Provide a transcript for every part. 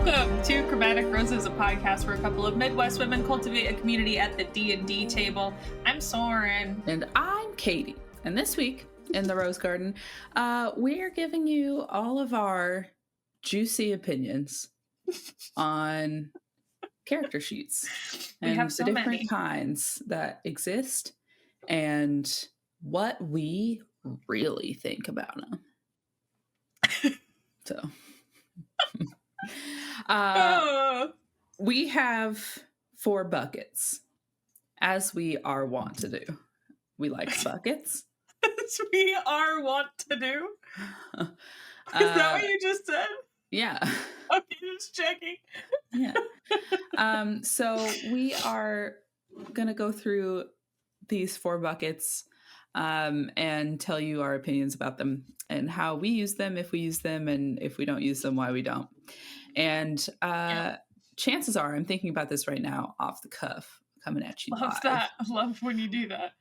Welcome to Chromatic Roses, a podcast where a couple of Midwest women cultivate a community at the D&D table. I'm Soren. And I'm Caitie. And this week in the Rose Garden, we're giving you all of our juicy opinions on character sheets. We and have so the different many kinds that exist and what we really think about them. So... we have 4 buckets, as we are wont to do. We like buckets. As we are wont to do. Is that what you just said? Yeah. Okay, just checking. Yeah. So we are gonna go through these 4 buckets and tell you our opinions about them and how we use them, if we use them, and if we don't use them, why we don't. And chances are, I'm thinking about this right now off the cuff, coming at you. Love live. that. I love when you do that.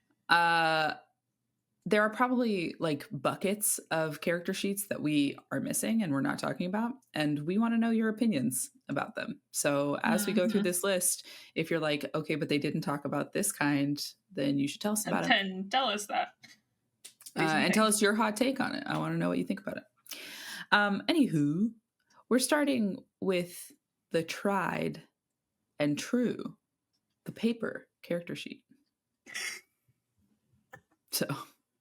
There are probably like buckets of character sheets that we are missing and we're not talking about. And we want to know your opinions about them. So as we go through this list, if you're like, okay, but they didn't talk about this kind, then you should tell us about it. And tell us that. And tell us your hot take on it. I want to know what you think about it. Anywho, we're starting with the tried and true, the paper character sheet. So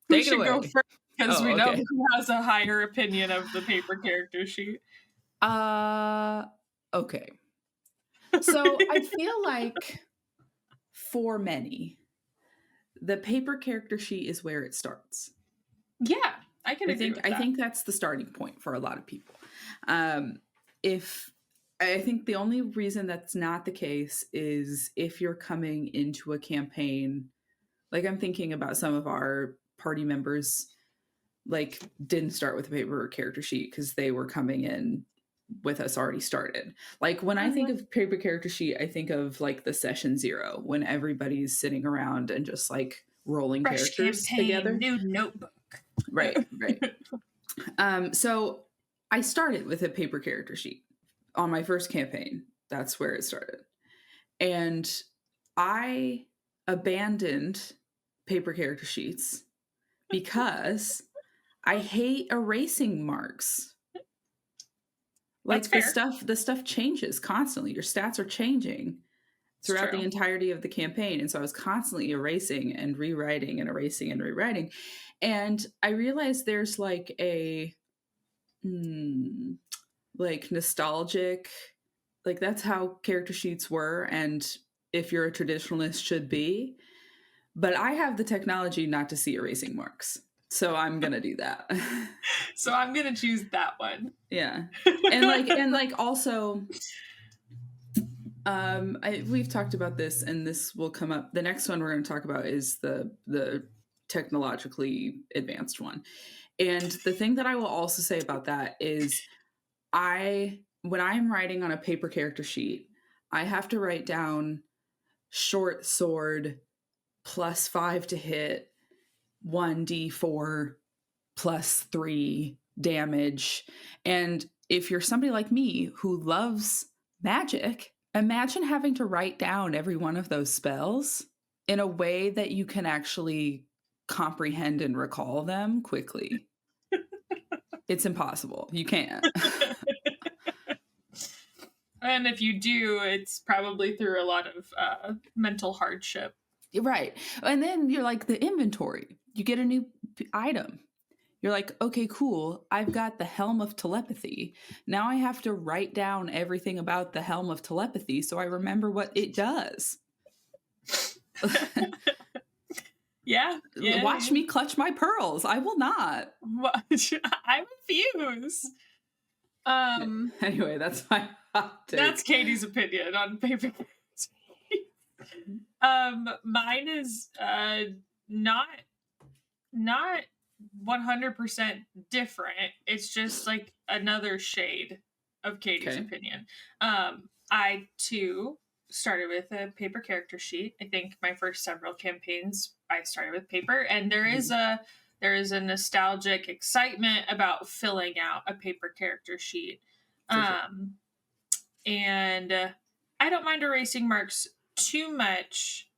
we should go first because we know okay. who has a higher opinion of the paper character sheet. Okay. So I feel like for many, the paper character sheet is where it starts. Yeah, I can agree with that. I think that's the starting point for a lot of people. I think the only reason that's not the case is if you're coming into a campaign, like I'm thinking about some of our party members, like didn't start with a paper character sheet because they were coming in with us already started. Like when I think of paper character sheet, I think of like the session 0 when everybody's sitting around and just like rolling fresh characters campaign, together. New notebook. Right. So I started with a paper character sheet on my first campaign. That's where it started. And I abandoned paper character sheets because I hate erasing marks. Like the stuff changes constantly. Your stats are changing throughout the entirety of the campaign. And so I was constantly erasing and rewriting and erasing and rewriting. And I realized there's like a like nostalgic, like that's how character sheets were. And if you're a traditionalist should be, but I have the technology not to see erasing marks. So I'm going to do that. So I'm going to choose that one. Yeah. And like also, we've talked about this and this will come up. The next one we're going to talk about is the technologically advanced one. And the thing that I will also say about that is when I'm writing on a paper character sheet, I have to write down short sword +5 to hit, 1d4 +3 damage. And if you're somebody like me who loves magic, imagine having to write down every one of those spells in a way that you can actually comprehend and recall them quickly. It's impossible. You can't. And if you do, it's probably through a lot of mental hardship. Right. And then you're like the inventory. You get a new item. You're like, okay, cool. I've got the Helm of Telepathy. Now I have to write down everything about the Helm of Telepathy so I remember what it does. Yeah. Watch me clutch my pearls. I will not. I refuse. Anyway, that's my hot take. That's Caitie's opinion on paper. Mine is not 100% different. It's just like another shade of Caitie's opinion. I too started with a paper character sheet. I think my first several campaigns I started with paper, and there is a nostalgic excitement about filling out a paper character sheet. and I don't mind erasing marks too much,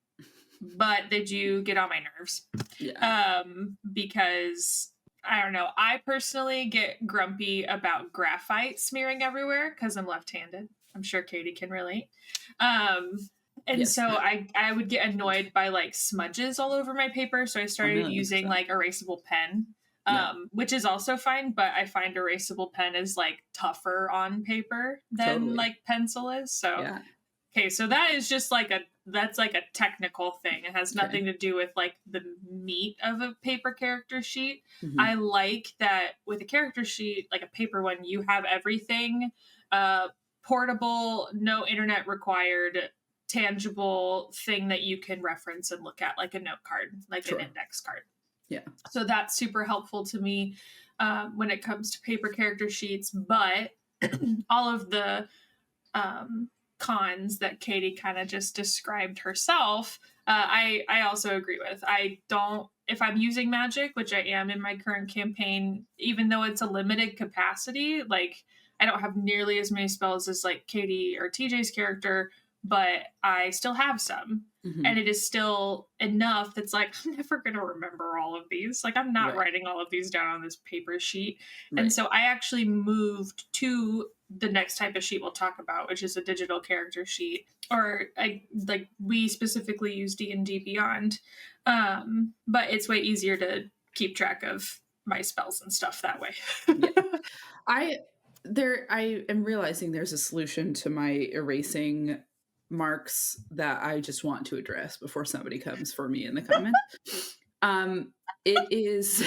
but they do get on my nerves. Yeah. Because I don't know, I personally get grumpy about graphite smearing everywhere because I'm left-handed. I'm sure Caitie can relate. And Yes. so I would get annoyed by like smudges all over my paper, so I started using like erasable pen. Which is also fine, but I find erasable pen is like tougher on paper than like pencil is. So yeah. Okay, so that is just like that's like a technical thing. It has nothing to do with like the meat of a paper character sheet. Mm-hmm. I like that with a character sheet, like a paper one, you have everything portable, no internet required, tangible thing that you can reference and look at, like a note card, like an index card. Yeah. So that's super helpful to me when it comes to paper character sheets. But all of the cons that Caitie kind of just described herself, I also agree with. I don't, if I'm using magic, which I am in my current campaign, even though it's a limited capacity, like I don't have nearly as many spells as like Caitie or TJ's character, but I still have some. Mm-hmm. And it is still enough that's like, I'm never going to remember all of these. Like, I'm not writing all of these down on this paper sheet. And so I actually moved to the next type of sheet we'll talk about, which is a digital character sheet. Or we specifically use D&D Beyond. But it's way easier to keep track of my spells and stuff that way. I am realizing there's a solution to my erasing marks that I just want to address before somebody comes for me in the comments. It is,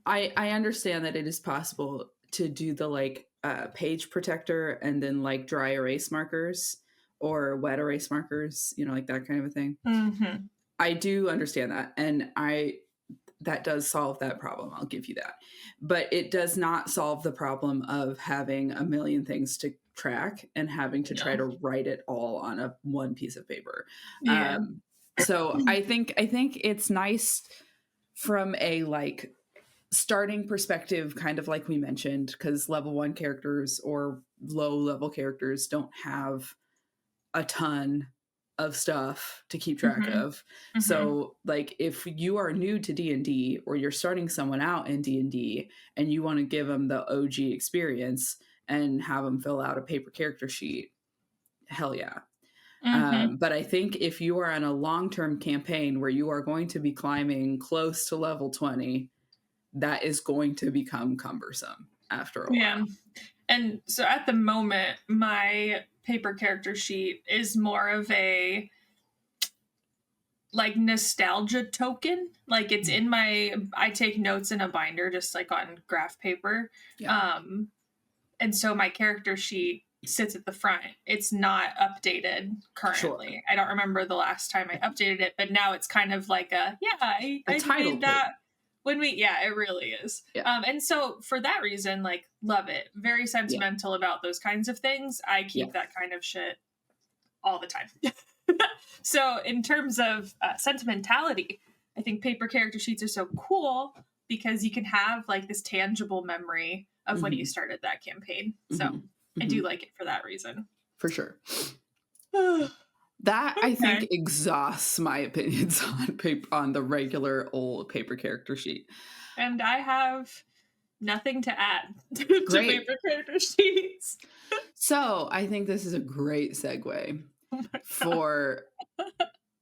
I understand that it is possible to do the like page protector and then like dry erase markers or wet erase markers, like that kind of a thing. Mm-hmm. I do understand that. And that does solve that problem. I'll give you that. But it does not solve the problem of having a million things to track and having to try to write it all on one piece of paper. Yeah. So I think it's nice from a like starting perspective, kind of like we mentioned, because level 1 characters or low level characters don't have a ton of stuff to keep track of. Mm-hmm. So like if you are new to D&D or you're starting someone out in D&D and you want to give them the OG experience and have them fill out a paper character sheet, hell yeah. Mm-hmm. But I think if you are on a long-term campaign where you are going to be climbing close to level 20, that is going to become cumbersome after a while. And so at the moment, my paper character sheet is more of a like nostalgia token. Like it's in I take notes in a binder, just like on graph paper. Yeah. And so my character sheet sits at the front. It's not updated currently. Sure. I don't remember the last time I updated it, but now it's kind of like I made that. It really is. Yeah. And so for that reason, like, love it. Very sentimental about those kinds of things. I keep that kind of shit all the time. So in terms of sentimentality, I think paper character sheets are so cool because you can have like this tangible memory of when you started that campaign. So I do like it for that reason. For sure. That I think exhausts my opinions on on the regular old paper character sheet. And I have nothing to add to paper character sheets. So I think this is a great segue for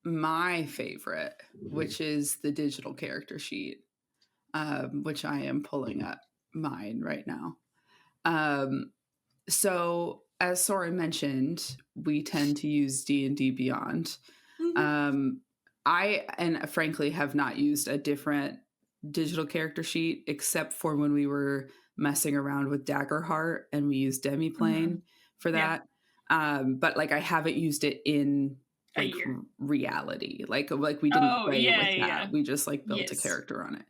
my favorite, which is the digital character sheet, which I am pulling up mine right now. So as Soren mentioned, we tend to use D&D Beyond. Mm-hmm. I frankly have not used a different digital character sheet except for when we were messing around with Daggerheart and we used Demiplane for that. Yeah. But like I haven't used it in like reality. Like we didn't play with that. Yeah. We just like built a character on it.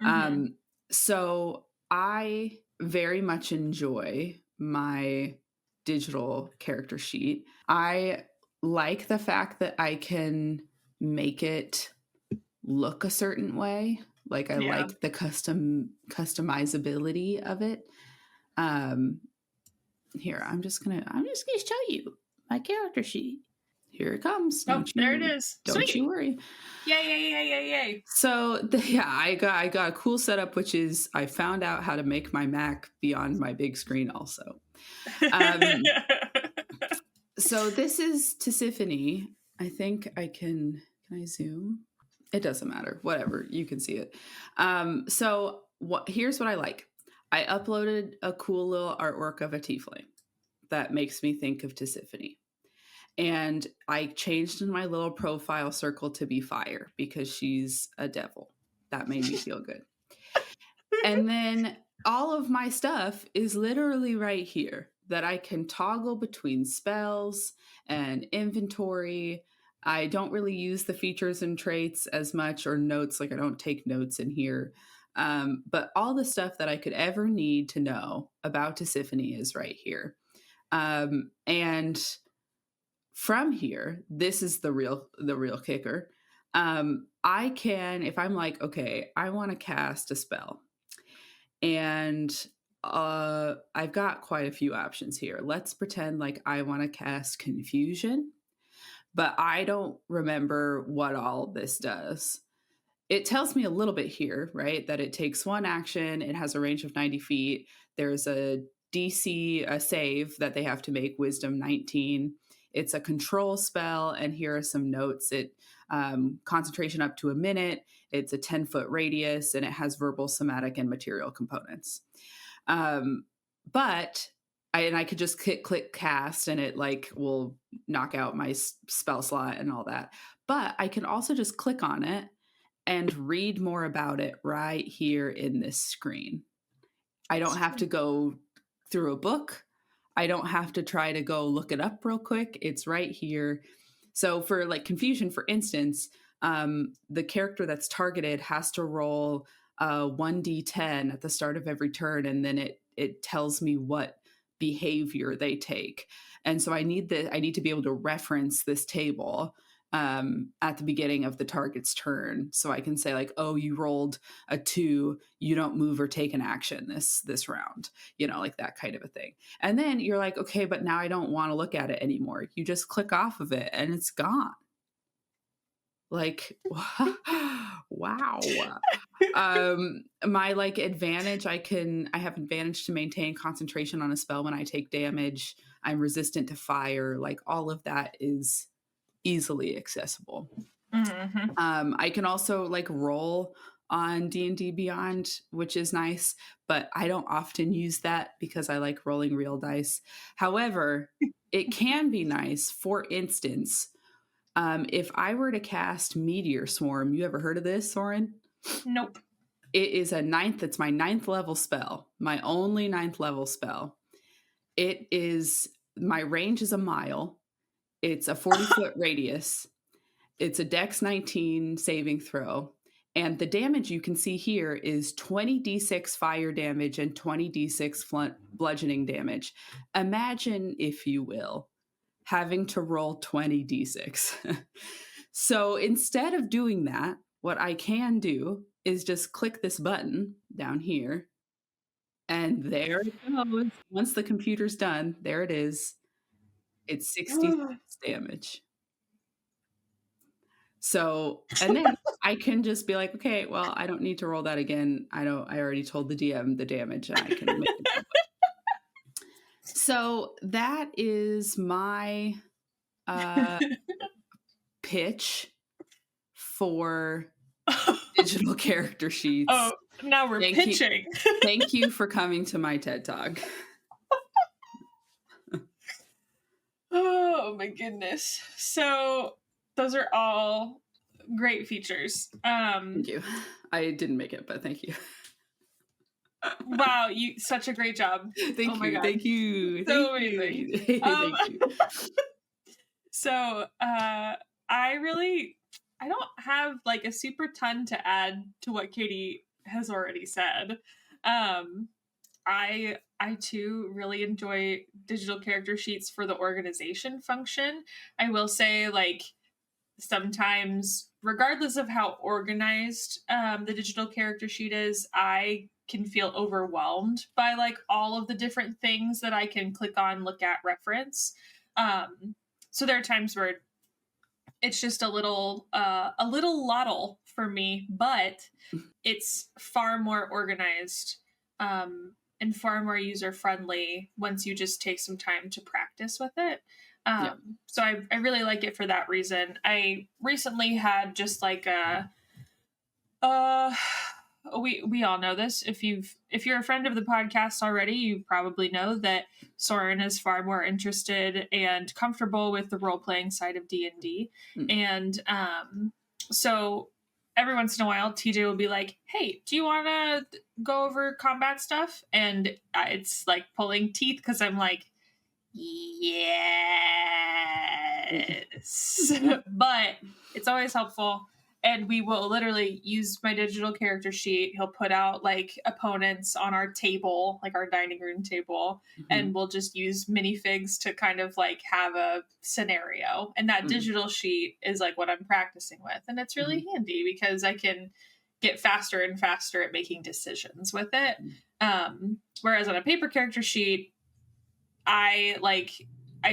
Mm-hmm. So I very much enjoy my digital character sheet. I like the fact that I can make it look a certain way. Like I like the customizability of it. Here, I'm just gonna show you my character sheet. Here it comes. There it is. Don't Sweet. you worry. Yay. So I got a cool setup, which is I found out how to make my Mac be on my big screen also. So this is Tisiphone. I think can I zoom? It doesn't matter. Whatever, you can see it. So here's what I like. I uploaded a cool little artwork of a tiefling that makes me think of Tisiphone. And I changed my little profile circle to be fire because she's a devil. That made me feel good. And then all of my stuff is literally right here that I can toggle between spells and inventory. I don't really use the features and traits as much, or notes. Like I don't take notes in here. But all the stuff that I could ever need to know about Tisiphone is right here. And from here, this is the real kicker. I can, if I'm like, okay, I want to cast a spell, and I've got quite a few options here. Let's pretend like I want to cast Confusion, but I don't remember what all this does. It tells me a little bit here, right? That it takes one action, it has a range of 90 feet. There's a DC, a save that they have to make, Wisdom 19. It's a control spell, and here are some notes. It concentration up to a minute. It's a 10-foot radius, and it has verbal, somatic, and material components. But I could just click cast, and it like will knock out my spell slot and all that. But I can also just click on it and read more about it right here in this screen. I don't have to go through a book. I don't have to try to go look it up real quick. It's right here. So for like Confusion, for instance, the character that's targeted has to roll 1d10 at the start of every turn, and then it tells me what behavior they take. And so I need to be able to reference this table at the beginning of the target's turn, so I can say like, oh, you rolled a 2, you don't move or take an action this round, like that kind of a thing. And then you're like, okay, but now I don't want to look at it anymore. You just click off of it and it's gone. Like, wow. My like advantage, I have advantage to maintain concentration on a spell when I take damage. I'm resistant to fire. Like all of that is easily accessible. Mm-hmm. I can also like roll on D&D Beyond, which is nice, but I don't often use that because I like rolling real dice. However, it can be nice. For instance, if I were to cast Meteor Swarm, you ever heard of this, Soren? Nope. It is it's my 9th level spell, my only 9th level spell. My range is a mile. It's a 40-foot radius. It's a Dex 19 saving throw. And the damage you can see here is 20d6 fire damage and 20d6 bludgeoning damage. Imagine, if you will, having to roll 20d6. So instead of doing that, what I can do is just click this button down here. And there it goes. Once the computer's done, there it is. It's 66 damage. So, and then I can just be like, okay, well, I don't need to roll that again. I already told the DM the damage, and I can make it. So that is my pitch for digital character sheets. Oh, now we're pitching. Thank you for coming to my TED Talk. Oh my goodness. So those are all great features. Thank you. I didn't make it, but thank you. Wow, you such a great job. Thank you. Thank you. So amazing. Thank you. So I don't have like a super ton to add to what Caitie has already said. I too really enjoy digital character sheets for the organization function. I will say, like, sometimes, regardless of how organized the digital character sheet is, I can feel overwhelmed by like all of the different things that I can click on, look at, reference. So there are times where it's just a little lottle for me, but it's far more organized and far more user friendly once you just take some time to practice with it. So I really like it for that reason. I recently had just like we all know this. If you're a friend of the podcast already, you probably know that Soren is far more interested and comfortable with the role-playing side of D&D. And so every once in a while, TJ will be like, hey, do you want to go over combat stuff? And it's like pulling teeth because I'm like, yes. But it's always helpful. And we will literally use my digital character sheet. He'll put out like opponents on our table, like our dining room table, and we'll just use minifigs to kind of like have a scenario. And that digital sheet is like what I'm practicing with. And it's really handy because I can get faster and faster at making decisions with it. Whereas on a paper character sheet, I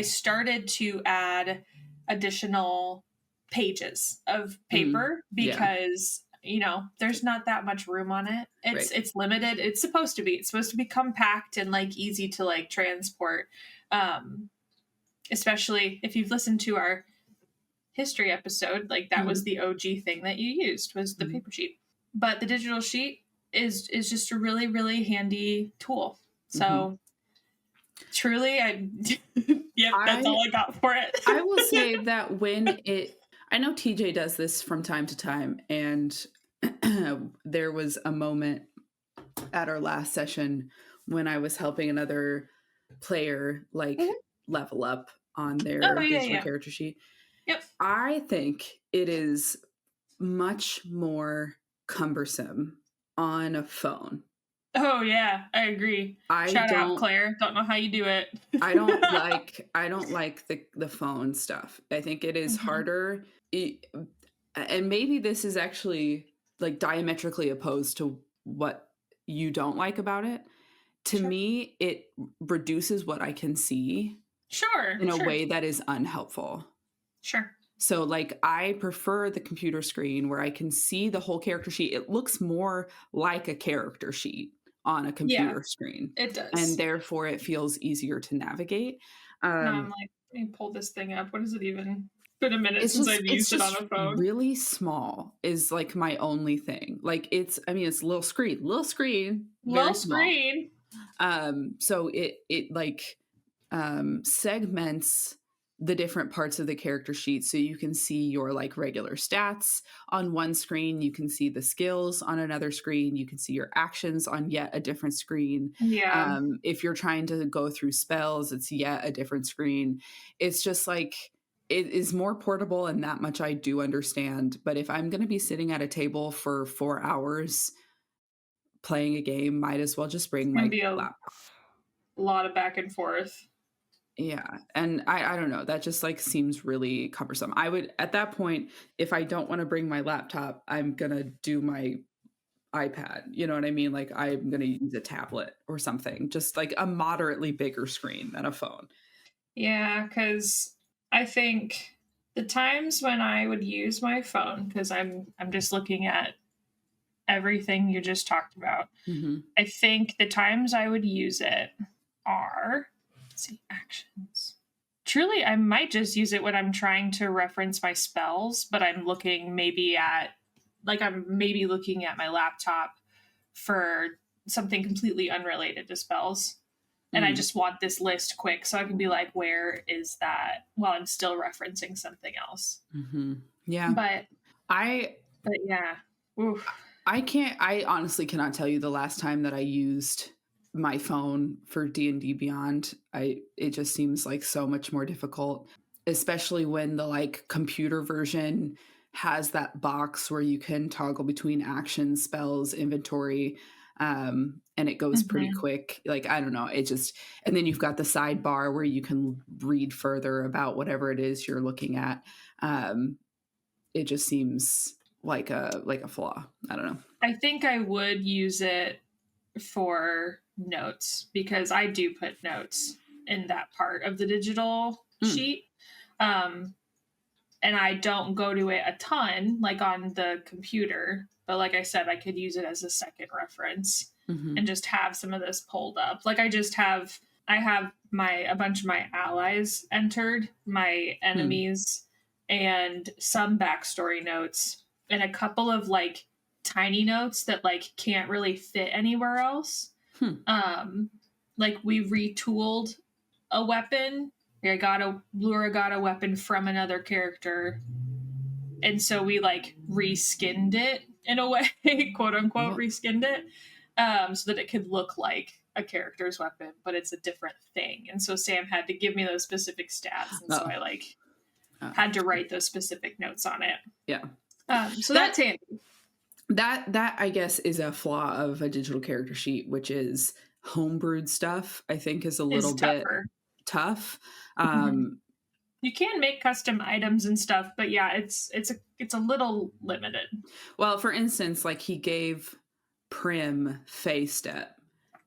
started to add additional pages of paper because there's not that much room on it. It's limited. It's supposed to be compact and like easy to like transport, especially if you've listened to our history episode. Like that was the OG thing that you used was the paper sheet, but the digital sheet is just a really, really handy tool. So truly, that's all I got for it. I will say that I know TJ does this from time to time, and there was a moment at our last session when I was helping another player level up on their digital character sheet. Yep. I think it is much more cumbersome on a phone. Oh yeah, I agree. Shout out, Claire. Don't know how you do it. I don't like the phone stuff. I think it is harder. And maybe this is actually like diametrically opposed to what you don't like about it. To me, it reduces what I can see. In a way that is unhelpful. Sure. So like I prefer the computer screen where I can see the whole character sheet. It looks more like a character sheet on a computer screen. It does. And therefore it feels easier to navigate. No, I'm like, let me pull this thing up. What is it even? It's been a minute since I've used it on a phone. Really small is like my only thing. Like it's a little screen. Very small. So it like segments the different parts of the character sheet. So you can see your like regular stats on one screen. You can see the skills on another screen. You can see your actions on yet a different screen. Yeah. If you're trying to go through spells, it's yet a different screen. It's just like, it is more portable, and that much I do understand. But if I'm going to be sitting at a table for 4 hours playing a game, might as well just bring my laptop. A lot of back and forth. Yeah. And I don't know. That just like seems really cumbersome. I would, at that point, if I don't want to bring my laptop, I'm going to do my iPad. You know what I mean? Like I'm going to use a tablet or something, just like a moderately bigger screen than a phone. Yeah. Because I think the times when I would use my phone, because I'm just looking at everything you just talked about. I think the times I would use it are, let's see, actions. Truly, I might just use it when I'm trying to reference my spells, but I'm looking maybe at, like I'm maybe looking at my laptop for something completely unrelated to spells. And I just want this list quick so I can be like, where is that? While I'm still referencing something else. Yeah. But yeah. Oof. I honestly cannot tell you the last time that I used my phone for D&D Beyond. It just seems like so much more difficult, especially when the like computer version has that box where you can toggle between actions, spells, inventory, and it goes pretty quick. Like, I don't know, it just, and then you've got the sidebar where you can read further about whatever it is you're looking at. It just seems like a flaw. I don't know. I think I would use it for notes, because I do put notes in that part of the digital sheet. And I don't go to it a ton, like on the computer. But like I said, I could use it as a second reference and just have some of this pulled up. Like I have a bunch of my allies entered, my enemies, and some backstory notes, and a couple of like tiny notes that like can't really fit anywhere else. Like we retooled a weapon. Lura got a weapon from another character, and so we like reskinned it in a way, quote unquote, reskinned it, so that it could look like a character's weapon, but it's a different thing. And so Sam had to give me those specific stats, and so I like had to write those specific notes on it. Yeah. So that's handy. That I guess is a flaw of a digital character sheet, which is homebrewed stuff. I think is a little bit tough. You can make custom items and stuff, but yeah, it's a little limited. Well, for instance, like he gave Prim Fey Step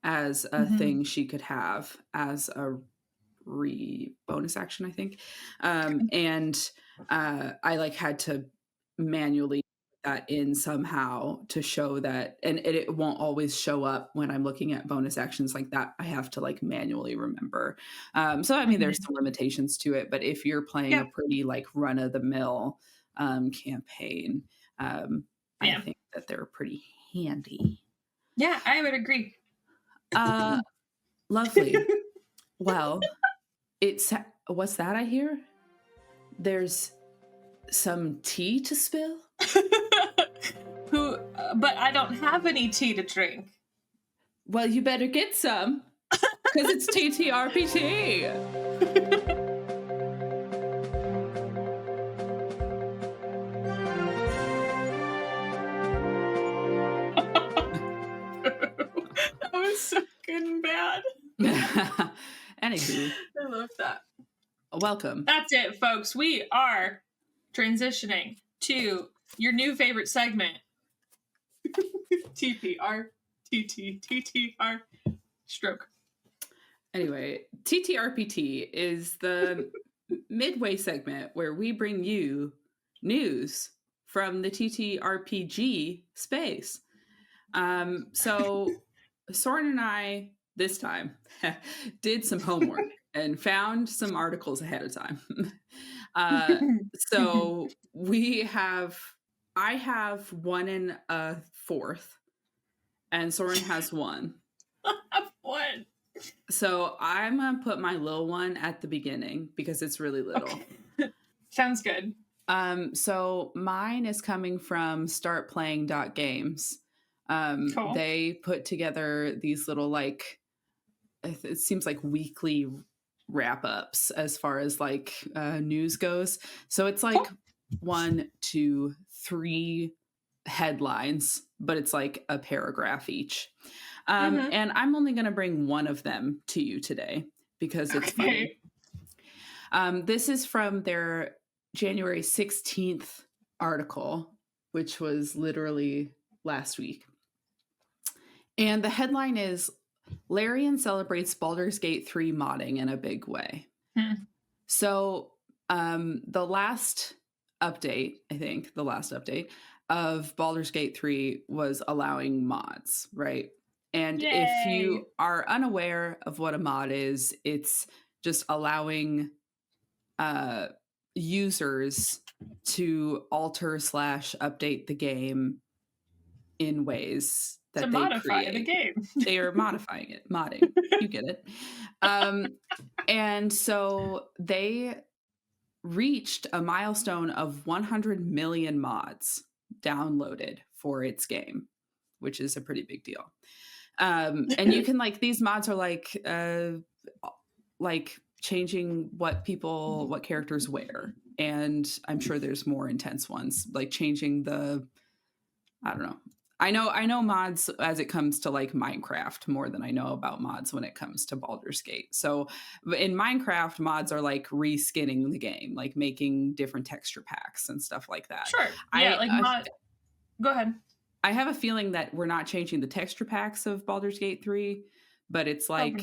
as a thing she could have as a bonus action, I think. And I like had to manually that in somehow to show that, and it won't always show up when I'm looking at bonus actions like that. I have to like manually remember. So I mean, there's some limitations to it, but if you're playing a pretty like run of the mill campaign, I think that they're pretty handy. Yeah, I would agree. Lovely. Well, what's that I hear? There's some tea to spill? But I don't have any tea to drink. Well, you better get some, because it's TTRP-TEA. That was so good and bad. Anywho. I love that. Welcome. That's it, folks. We are transitioning to your new favorite segment. TPR, TTR, stroke. Anyway, TTRPT is the midway segment where we bring you news from the TTRPG space. So Soren and I, this time, did some homework and found some articles ahead of time. So I have 1 1/4, and Soren has 1. I have 1. So I'm going to put my little one at the beginning because it's really little. Okay. Sounds good. So mine is coming from startplaying.games. Cool. They put together these little, like, it seems like weekly wrap-ups as far as like news goes. So it's like 1, 2, 3 headlines, but it's like a paragraph each. And I'm only going to bring one of them to you today because it's funny. This is from their January 16th article, which was literally last week. And the headline is, Larian celebrates Baldur's Gate 3 modding in a big way. So the last update of Baldur's Gate 3 was allowing mods, right? And if you are unaware of what a mod is, it's just allowing users to alter / update the game in ways that they modify create. The game. They are modifying it, modding. You get it. And so they reached a milestone of 100 million mods downloaded for its game, which is a pretty big deal. And you can these mods are like changing what characters wear. And I'm sure there's more intense ones, like changing I don't know. I know mods as it comes to like Minecraft more than I know about mods when it comes to Baldur's Gate. So in Minecraft, mods are like reskinning the game, like making different texture packs and stuff like that. Sure. Yeah, mod. Go ahead. I have a feeling that we're not changing the texture packs of Baldur's Gate 3, but it's like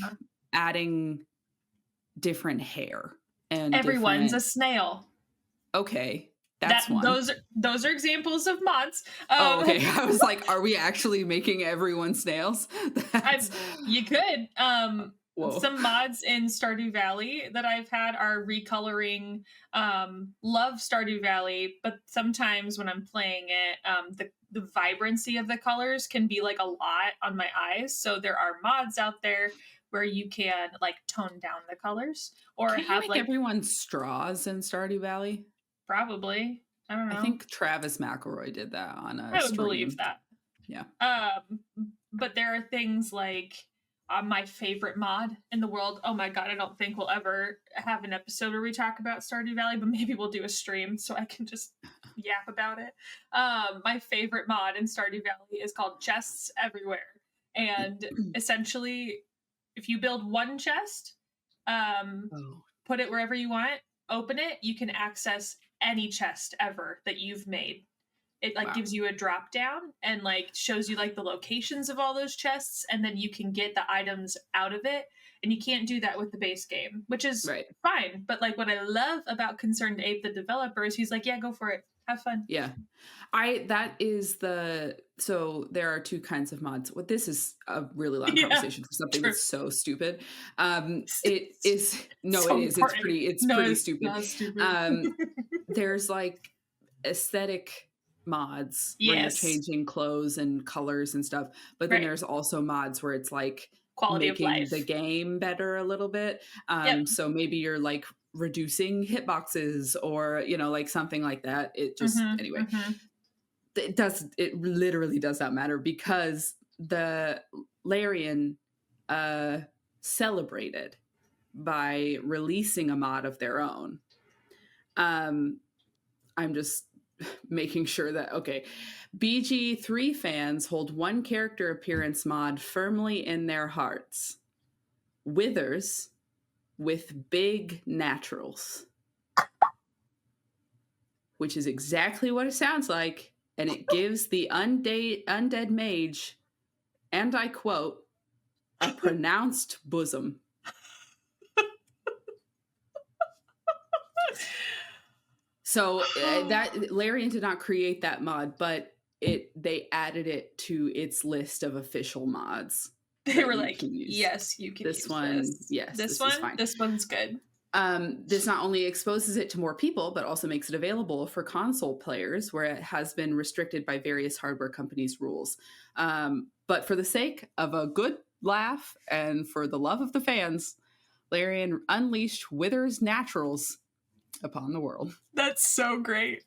adding different hair and everyone's a snail. Okay, that's one. Those are examples of mods. Okay. I was like, are we actually making everyone snails? You could. Some mods in Stardew Valley that I've had are recoloring. Love Stardew Valley, but sometimes when I'm playing it, the vibrancy of the colors can be like a lot on my eyes. So there are mods out there where you can like tone down the colors or can have you make like everyone straws in Stardew Valley. Probably. I don't know. I think Travis McElroy did that on a I would believe that. Yeah. But there are things like my favorite mod in the world. Oh my god, I don't think we'll ever have an episode where we talk about Stardew Valley, but maybe we'll do a stream so I can just yap about it. My favorite mod in Stardew Valley is called Chests Everywhere. And essentially, if you build one chest, put it wherever you want, open it, you can access any chest ever that you've made. It like gives you a drop down and like shows you like the locations of all those chests, and then you can get the items out of it. And you can't do that with the base game, which is fine. But like what I love about Concerned Ape, the developer, is he's like, yeah, go for it. Have fun. Yeah. So there are two kinds of mods. Well, this is a really long conversation for something that's so stupid. It is pretty stupid. There's like aesthetic mods where you're changing clothes and colors and stuff. But then there's also mods where it's like quality of life, the game better a little bit. So maybe you're like reducing hitboxes or like something like that. It just anyway it literally does not matter because the Larian celebrated by releasing a mod of their own. I'm just making sure that BG3 fans hold one character appearance mod firmly in their hearts. Withers with big naturals, which is exactly what it sounds like, and it gives the undead mage, and I quote, a pronounced bosom. So that Larian did not create that mod, but they added it to its list of official mods. They were like, yes, you can use this one. Yes, this one is fine. This one's good. This not only exposes it to more people, but also makes it available for console players where it has been restricted by various hardware companies' rules. But for the sake of a good laugh and for the love of the fans, Larian unleashed Withers Naturals upon the world. That's so great.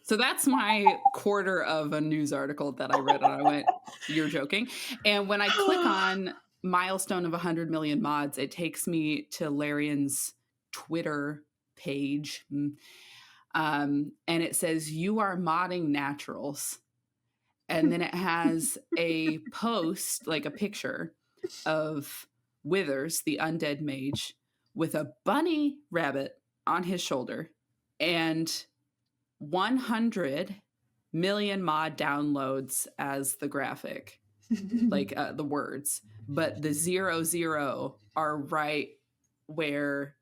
So that's my quarter of a news article that I read and I went, you're joking. And when I click on milestone of 100 million mods, it takes me to Larian's Twitter page. And it says, you are modding naturals. And then it has a post, like a picture of Withers, the undead mage, with a bunny rabbit on his shoulder and 100 million mod downloads as the graphic, like the words, but the 00 are right where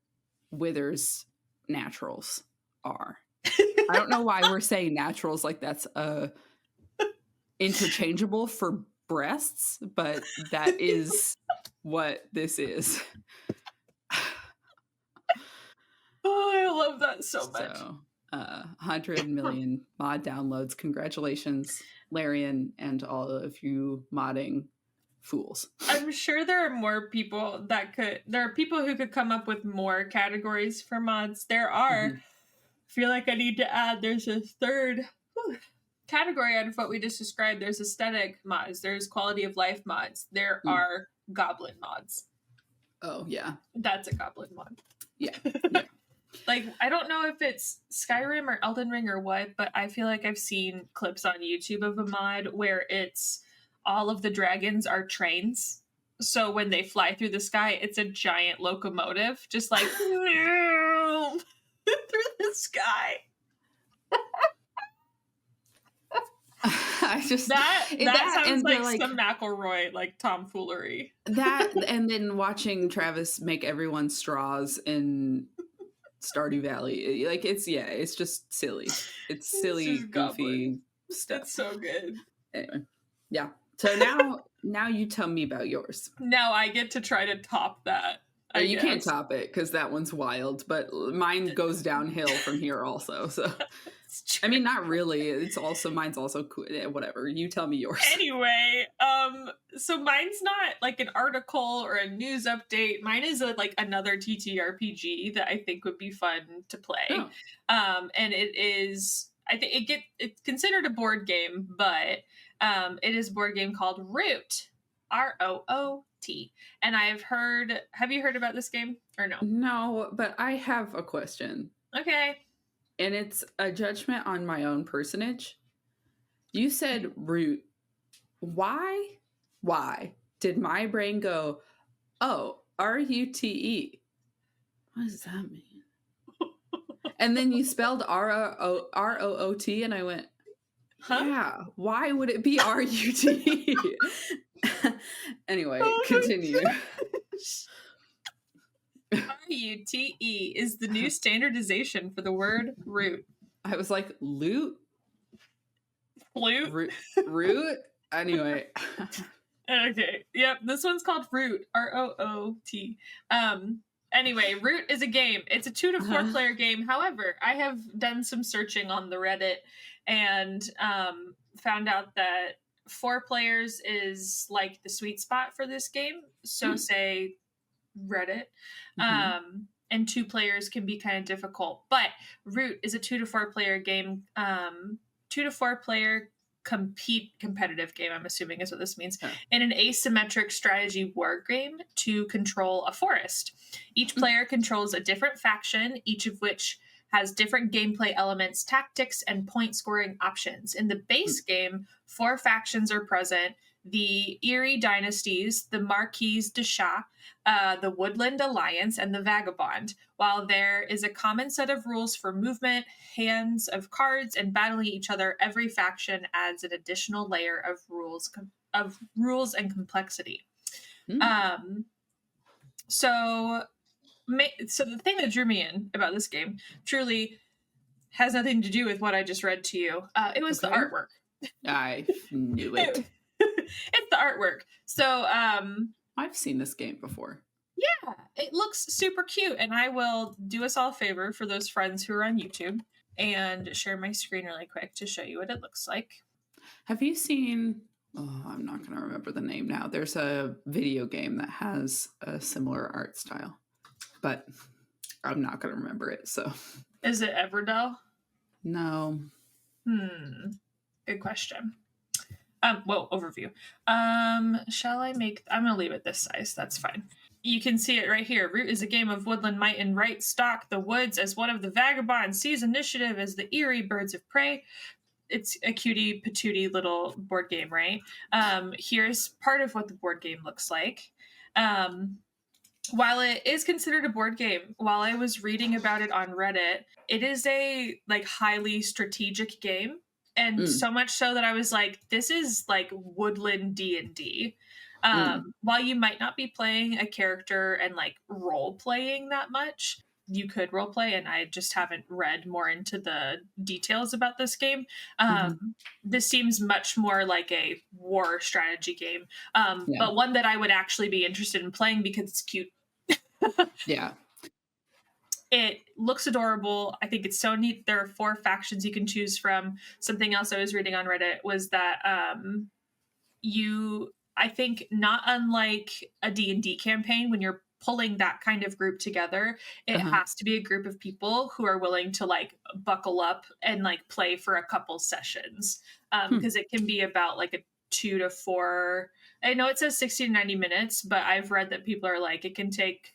Withers naturals are. I don't know why we're saying naturals like that's interchangeable for breasts, but that is what this is. Oh, I love that so much. 100 million mod downloads. Congratulations, Larian, and all of you modding fools. I'm sure there are more people there are people who could come up with more categories for mods. There are. I feel like I need to add, there's a third category out of what we just described. There's aesthetic mods. There's quality of life mods. There are goblin mods. Oh, yeah. That's a goblin mod. Yeah. Like, I don't know if it's Skyrim or Elden Ring or what, but I feel like I've seen clips on YouTube of a mod where it's all of the dragons are trains. So when they fly through the sky, it's a giant locomotive, just like through the sky. I just that sounds like like some McElroy like tomfoolery. that, and then watching Travis make everyone straws in Stardew Valley, like it's just silly. It's silly, just goofy goblin. stuff. It's so good. Anyway, yeah. So now you tell me about yours. Now I get to try to top that. I You can't guess. top it because that one's wild, but mine goes downhill from here also. So, I mean, not really. Mine's also cool. Whatever. You tell me yours. Anyway, so mine's not like an article or a news update. Mine is like another TTRPG that I think would be fun to play. Oh. And it is, I think it's considered a board game, but it is a board game called Root. ROOT. And have you heard about this game or no? No, but I have a question. Okay. And it's a judgment on my own personage. You said root. Why did my brain go, oh, RUTE? What does that mean? And then you spelled ROOT, and I went, huh? Yeah, why would it be RUTE? Anyway, continue. RUTE is the new standardization for the word root. I was like, loot? Flute? Root? Anyway. Okay. Yep. This one's called Root. ROOT. Anyway, Root is a game. It's a 2 to 4 player game. However, I have done some searching on the Reddit and found out that 4 players is like the sweet spot for this game. So say Reddit. And 2 players can be kind of difficult. But Root is a 2 to 4 player game. 2 to 4 player competitive game, I'm assuming is what this means, in an asymmetric strategy war game to control a forest. Each player controls a different faction, each of which has different gameplay elements, tactics, and point scoring options. In the base game, 4 factions are present: the Erie Dynasties, the Marquise de Chat, the Woodland Alliance, and the Vagabond. While there is a common set of rules for movement, hands of cards, and battling each other, every faction adds an additional layer of rules and complexity. So the thing that drew me in about this game truly has nothing to do with what I just read to you. It was the artwork. I knew it. It's the artwork. So I've seen this game before. Yeah, it looks super cute, and I will do us all a favor for those friends who are on YouTube and share my screen really quick to show you what it looks like. Have you seen, I'm not going to remember the name now. There's a video game that has a similar art style, but I'm not going to remember it. So, is it Everdell? No. Good question. Overview. Shall I make... I'm going to leave it this size. That's fine. You can see it right here. Root is a game of woodland might and right. Stalk the woods as one of the vagabonds. Seize initiative as the eerie birds of prey. It's a cutie patootie little board game, right? Here's part of what the board game looks like. While it is considered a board game, while I was reading about it on Reddit, it is a highly strategic game. And so much so that I was like, this is like woodland D&D. While you might not be playing a character and role playing that much, you could role play, and I just haven't read more into the details about this game. This seems much more like a war strategy game, but one that I would actually be interested in playing because it's cute. Yeah. It looks adorable. I think it's so neat. There are 4 factions you can choose from. Something else I was reading on Reddit was that I think not unlike a D&D campaign, when you're pulling that kind of group together, it has to be a group of people who are willing to buckle up and play for a couple sessions, because it can be about a 2 to 4. I know it says 60 to 90 minutes, but I've read that people are it can take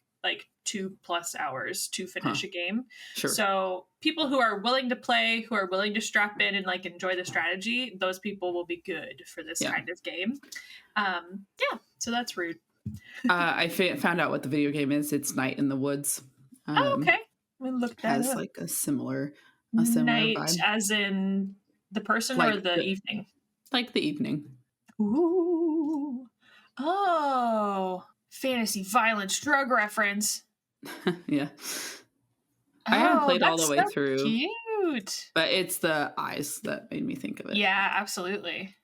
2+ hours to finish a game. Sure. So people who are willing to play, who are willing to strap in and enjoy the strategy, those people will be good for this kind of game. So that's rude. I found out what the video game is. It's Night in the Woods. Okay. We look that has up. a similar Night vibe. as in the person or the evening? Like the evening. Ooh. Oh. Fantasy violence drug reference. Yeah. I haven't Oh, played all the that's way so through, cute. but it's the eyes that made me think of it. Yeah, absolutely.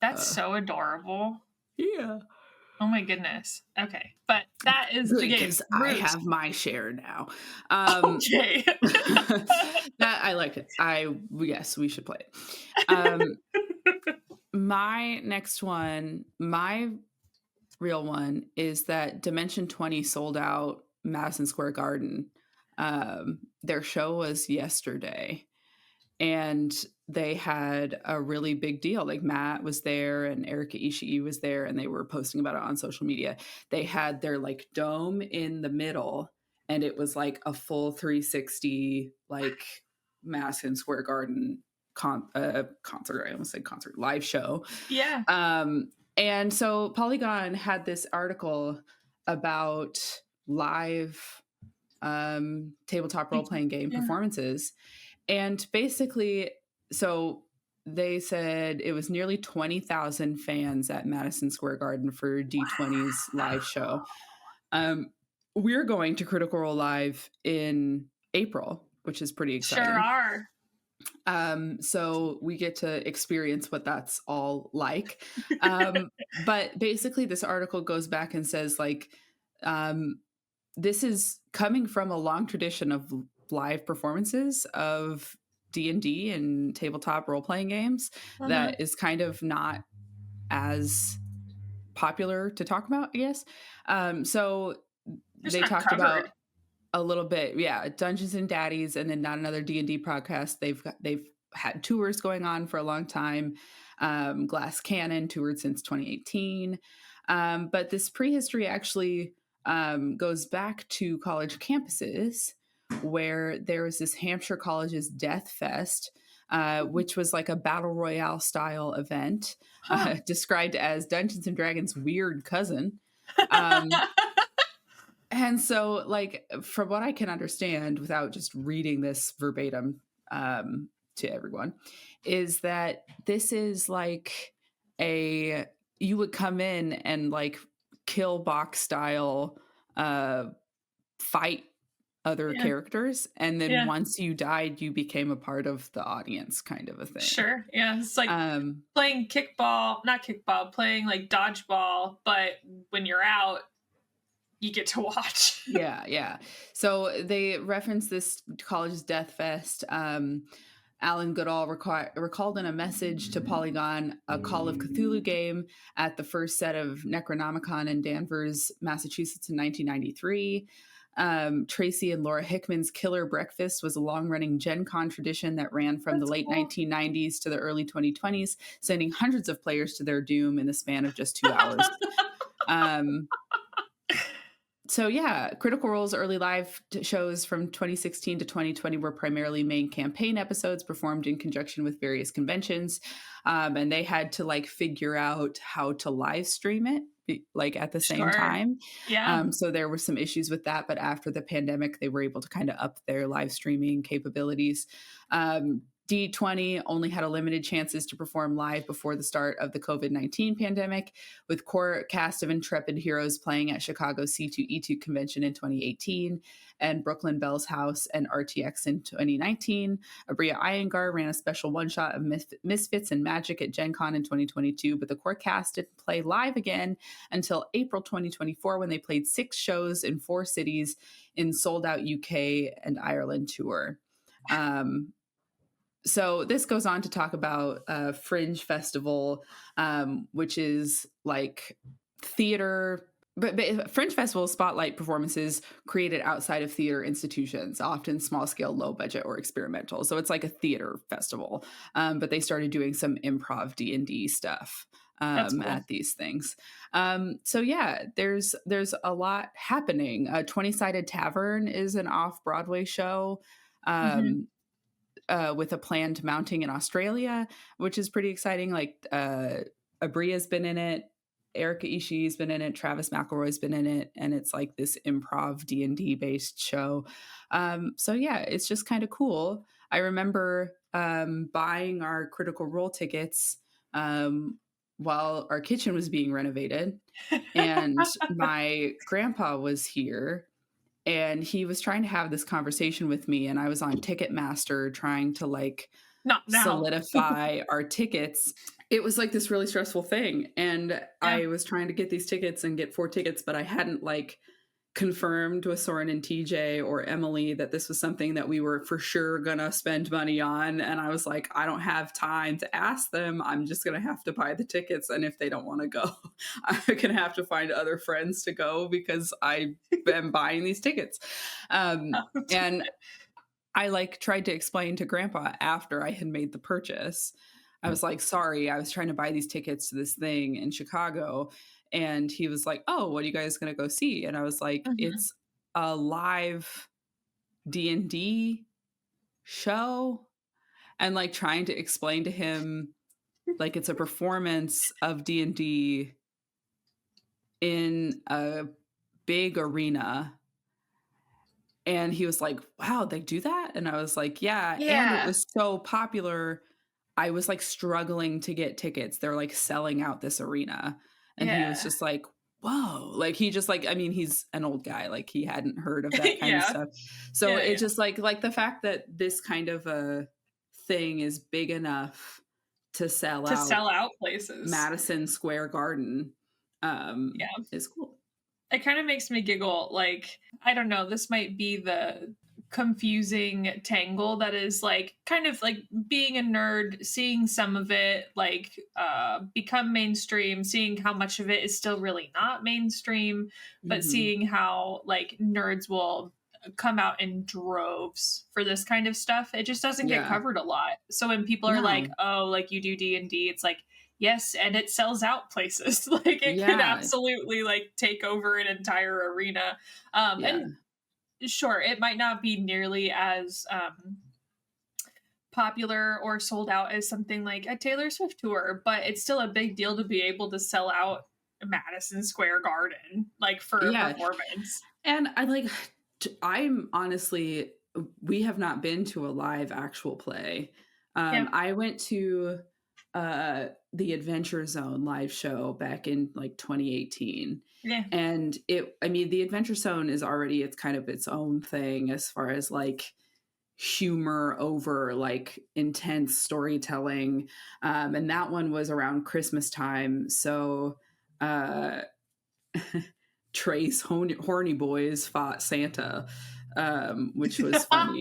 That's so adorable. Yeah. Oh my goodness. Okay. But that is the Good, game. because I Roots. have my share now. Okay. That I liked it. Yes, we should play it. My next one, my real one, is that Dimension 20 sold out Madison Square Garden. Their show was yesterday, and they had a really big deal. Like Matt was there and Erika Ishii was there, and they were posting about it on social media. They had their like dome in the middle, and it was like a full 360 like Madison Square Garden concert. I almost said concert, live show. Yeah. And so Polygon had this article about live tabletop role-playing game performances. And basically, so they said it was nearly 20,000 fans at Madison Square Garden for D20's live show. We're going to Critical Role Live in April, which is pretty exciting. Sure are. So we get to experience what that's all like. But basically this article goes back and says like, this is coming from a long tradition of live performances of D&D and tabletop role-playing games that is kind of not as popular to talk about, I guess. So they talked about a little bit, Dungeons and Daddies, and then Not Another D&D podcast. They've had tours going on for a long time. Glass Cannon toured since 2018. But this prehistory actually goes back to college campuses, where there was this Hampshire College's Death Fest, which was like a battle royale style event, described as Dungeons and Dragons' weird cousin. And so, like, from what I can understand without just reading this verbatim to everyone, is that this is like you would come in and like kill box style fight other characters, and then once you died, you became a part of the audience, kind of a thing. Sure. Yeah. It's like playing playing like dodgeball, but when you're out, you get to watch. Yeah. So they reference this college's Death Fest. Alan Goodall recalled in a message to Polygon a Call of Cthulhu game at the first set of Necronomicon in Danvers, Massachusetts in 1993. Tracy and Laura Hickman's Killer Breakfast was a long-running Gen Con tradition that ran from the late 1990s to the early 2020s, sending hundreds of players to their doom in the span of just 2 hours. So yeah, Critical Role's early live shows from 2016 to 2020 were primarily main campaign episodes performed in conjunction with various conventions. And they had to like figure out how to live stream it like at the same time. Yeah. So there were some issues with that, but after the pandemic, they were able to kind of up their live streaming capabilities. D20 only had a limited chances to perform live before the start of the COVID-19 pandemic, with core cast of intrepid heroes playing at Chicago's C2E2 convention in 2018 and Brooklyn Bell's House and RTX in 2019. Abria Iyengar ran a special one-shot of Misfits and Magic at Gen Con in 2022, but the core cast didn't play live again until April 2024 when they played 6 shows in 4 cities in sold-out UK and Ireland tour. So this goes on to talk about Fringe Festival, which is like theater, but Fringe Festival spotlight performances created outside of theater institutions, often small scale, low budget, or experimental. So it's like a theater festival, but they started doing some improv D&D stuff cool. At these things. So yeah, there's a lot happening. 20-Sided Tavern is an off-Broadway show. With a planned mounting in Australia, which is pretty exciting. Like Abria's been in it, Erika Ishii's been in it, Travis McElroy's been in it, and it's like this improv D&D based show. So yeah, it's just kind of cool. I remember buying our Critical Role tickets um, while our kitchen was being renovated. And my grandpa was here and he was trying to have this conversation with me. And I was on Ticketmaster trying to like Not now. solidify our tickets. It was like this really stressful thing. And Yeah. I was trying to get these tickets and get 4 tickets, but I hadn't like confirmed with Soren and TJ or Emily that this was something that we were for sure gonna spend money on. And I was like, I don't have time to ask them. I'm just gonna have to buy the tickets. And if they don't want to go, I'm gonna have to find other friends to go because I am buying these tickets. And I like tried to explain to Grandpa after I had made the purchase. I was like, sorry, I was trying to buy these tickets to this thing in Chicago. And he was like, oh, what are you guys going to go see? And I was like, Mhm. it's a live D&D show. And like trying to explain to him, like it's a performance of D&D in a big arena. And he was like, wow, they do that? And I was like, yeah. And it Yeah. was so popular. I was like struggling to get tickets. They're like selling out this arena. And he was Yeah. just like, whoa. Like he just like, I mean, he's an old guy. Like he hadn't heard of that kind of Yeah. stuff. So Yeah. it Yeah. just like the fact that this kind of a thing is big enough to sell To out sell out places. Madison Square Garden Yeah. is cool. It kind of makes me giggle. Like, I don't know, this might be the confusing tangle that is like kind of like being a nerd, seeing some of it like become mainstream, seeing how much of it is still really not mainstream, but Mhm. seeing how like nerds will come out in droves for this kind of stuff. It just doesn't get Yeah. covered a lot. So when people are like, No. "Oh, like you do D&D," it's like, yes, and it sells out places. Like it could Yeah. absolutely like take over an entire arena. Yeah. And sure, it might not be nearly as popular or sold out as something like a Taylor Swift tour, but it's still a big deal to be able to sell out Madison Square Garden like for a Yeah. performance. And I like, I'm honestly, we have not been to a live actual play. Yeah. I went to the Adventure Zone live show back in like 2018. Yeah. And I mean, the Adventure Zone is already, it's kind of its own thing as far as like humor over like intense storytelling. And that one was around Christmas time. So, uh, Trace horny boys fought Santa, which was funny.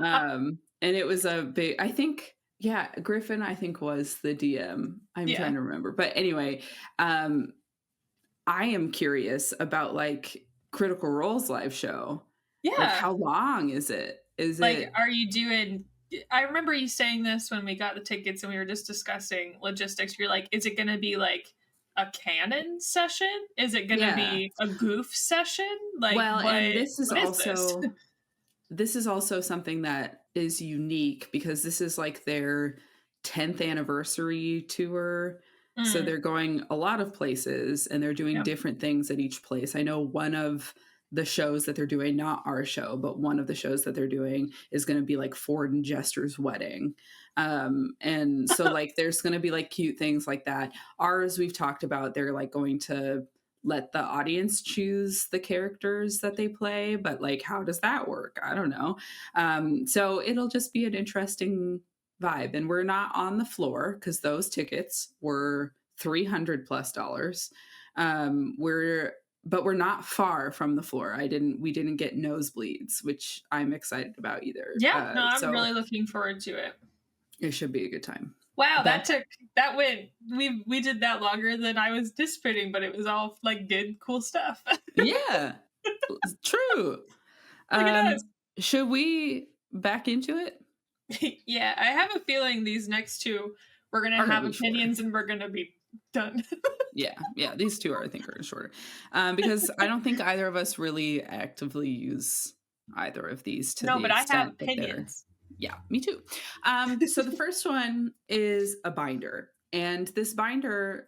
And it was a big, I think, yeah, Griffin, I think was the DM. I'm Yeah. trying to remember. But anyway, um, I am curious about like Critical Role's live show. Like, Yeah. how long is it? Is Like, it, are you doing I remember you saying this when we got the tickets and we were just discussing logistics. You're like, is it going to be like a canon session? Is it going to yeah. be a goof session? Like, Well, and what is this? this is also something that is unique because this is like their 10th anniversary tour. So Mm, they're going a lot of places and they're doing yeah. different things at each place. I know one of the shows that they're doing, not our show, but one of the shows that they're doing is going to be like Ford and Jester's wedding. And so like there's going to be like cute things like that. Ours, we've talked about, they're like going to let the audience choose the characters that they play, but like how does that work? I don't know. So it'll just be an interesting vibe. And we're not on the floor because those tickets were $300 plus. But we're not far from the floor. We didn't get nosebleeds, which I'm excited about either. Yeah. No, I'm So really looking forward to it. it should be a good time. Wow, That that went we did that longer than I was anticipating, but it was all like good, cool stuff. yeah, true. Look at us. Should we back into it? Yeah, I have a feeling these next two we're gonna Are gonna have be shorter. opinions and we're gonna be done. Yeah. These two I think are shorter, because I don't think either of us really actively use either of these to No, the but I have extent that they're. opinions. Yeah, me too. So the first one is a binder, and this binder,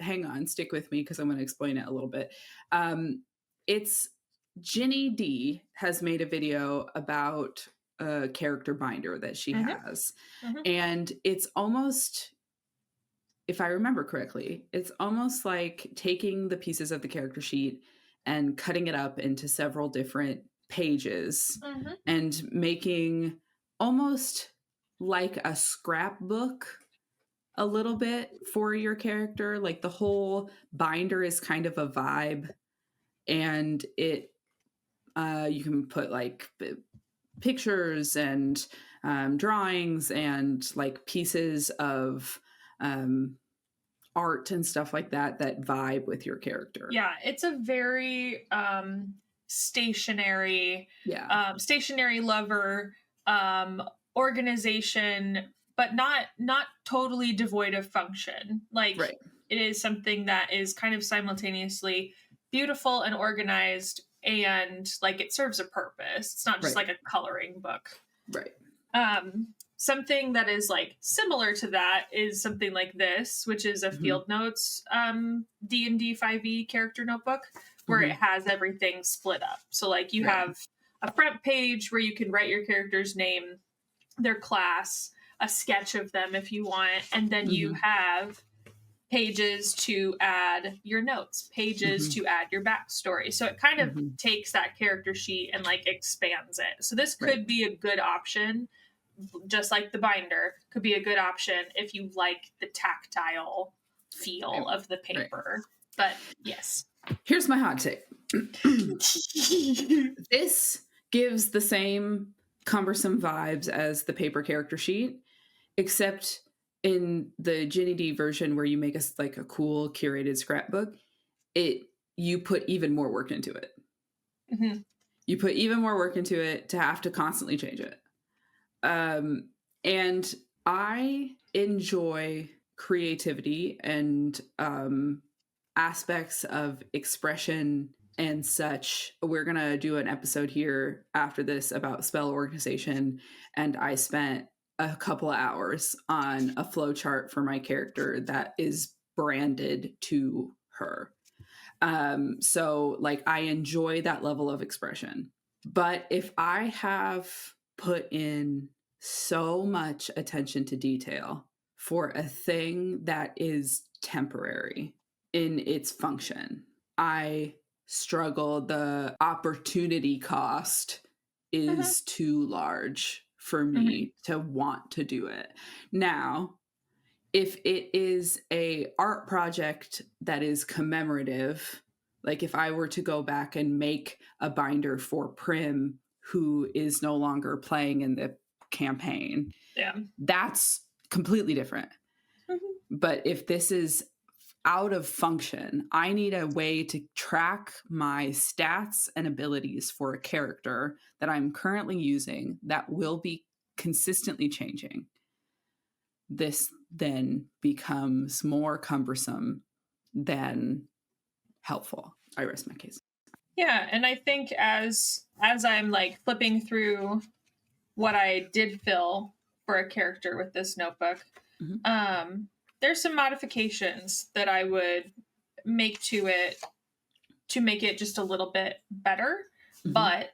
hang on, stick with me because I'm going to explain it a little bit. It's Ginny D has made a video about character binder that she has. Mm-hmm. And it's almost, if I remember correctly, it's almost like taking the pieces of the character sheet and cutting it up into several different pages and making almost like a scrapbook a little bit for your character. Like the whole binder is kind of a vibe, and it you can put like pictures and drawings and like pieces of art and stuff like that vibe with your character. Yeah, it's a very stationary lover organization, but not totally devoid of function. Like it is something that is kind of simultaneously beautiful and organized, and like it serves a purpose. It's not just like a coloring book. Something that is like similar to that is something like this, which is a field notes D&D 5e character notebook, where it has everything split up. So like you have a front page where you can write your character's name, their class, a sketch of them if you want, and then you have pages to add your notes, pages to add your backstory. So it kind of takes that character sheet and like expands it. So this could be a good option, just like the binder could be a good option if you like the tactile feel of the paper. But yes. Here's my hot take. This gives the same cumbersome vibes as the paper character sheet, except in the Ginni D version where you make us like a cool curated scrapbook, you put even more work into it. You put even more work into it to have to constantly change it. And I enjoy creativity and aspects of expression and such. We're going to do an episode here after this about spell organization, and I spent a couple of hours on a flow chart for my character that is branded to her. So like I enjoy that level of expression. But if I have put in so much attention to detail for a thing that is temporary in its function, I struggle. The opportunity cost is too large for me to want to do it. Now, if it is a art project that is commemorative, like if I were to go back and make a binder for Prim, who is no longer playing in the campaign, that's completely different. But if this is out of function, I need a way to track my stats and abilities for a character that I'm currently using that will be consistently changing. This then becomes more cumbersome than helpful. I rest my case. Yeah, and I think as I'm like flipping through what I did fill for a character with this notebook, there's some modifications that I would make to it to make it just a little bit better. But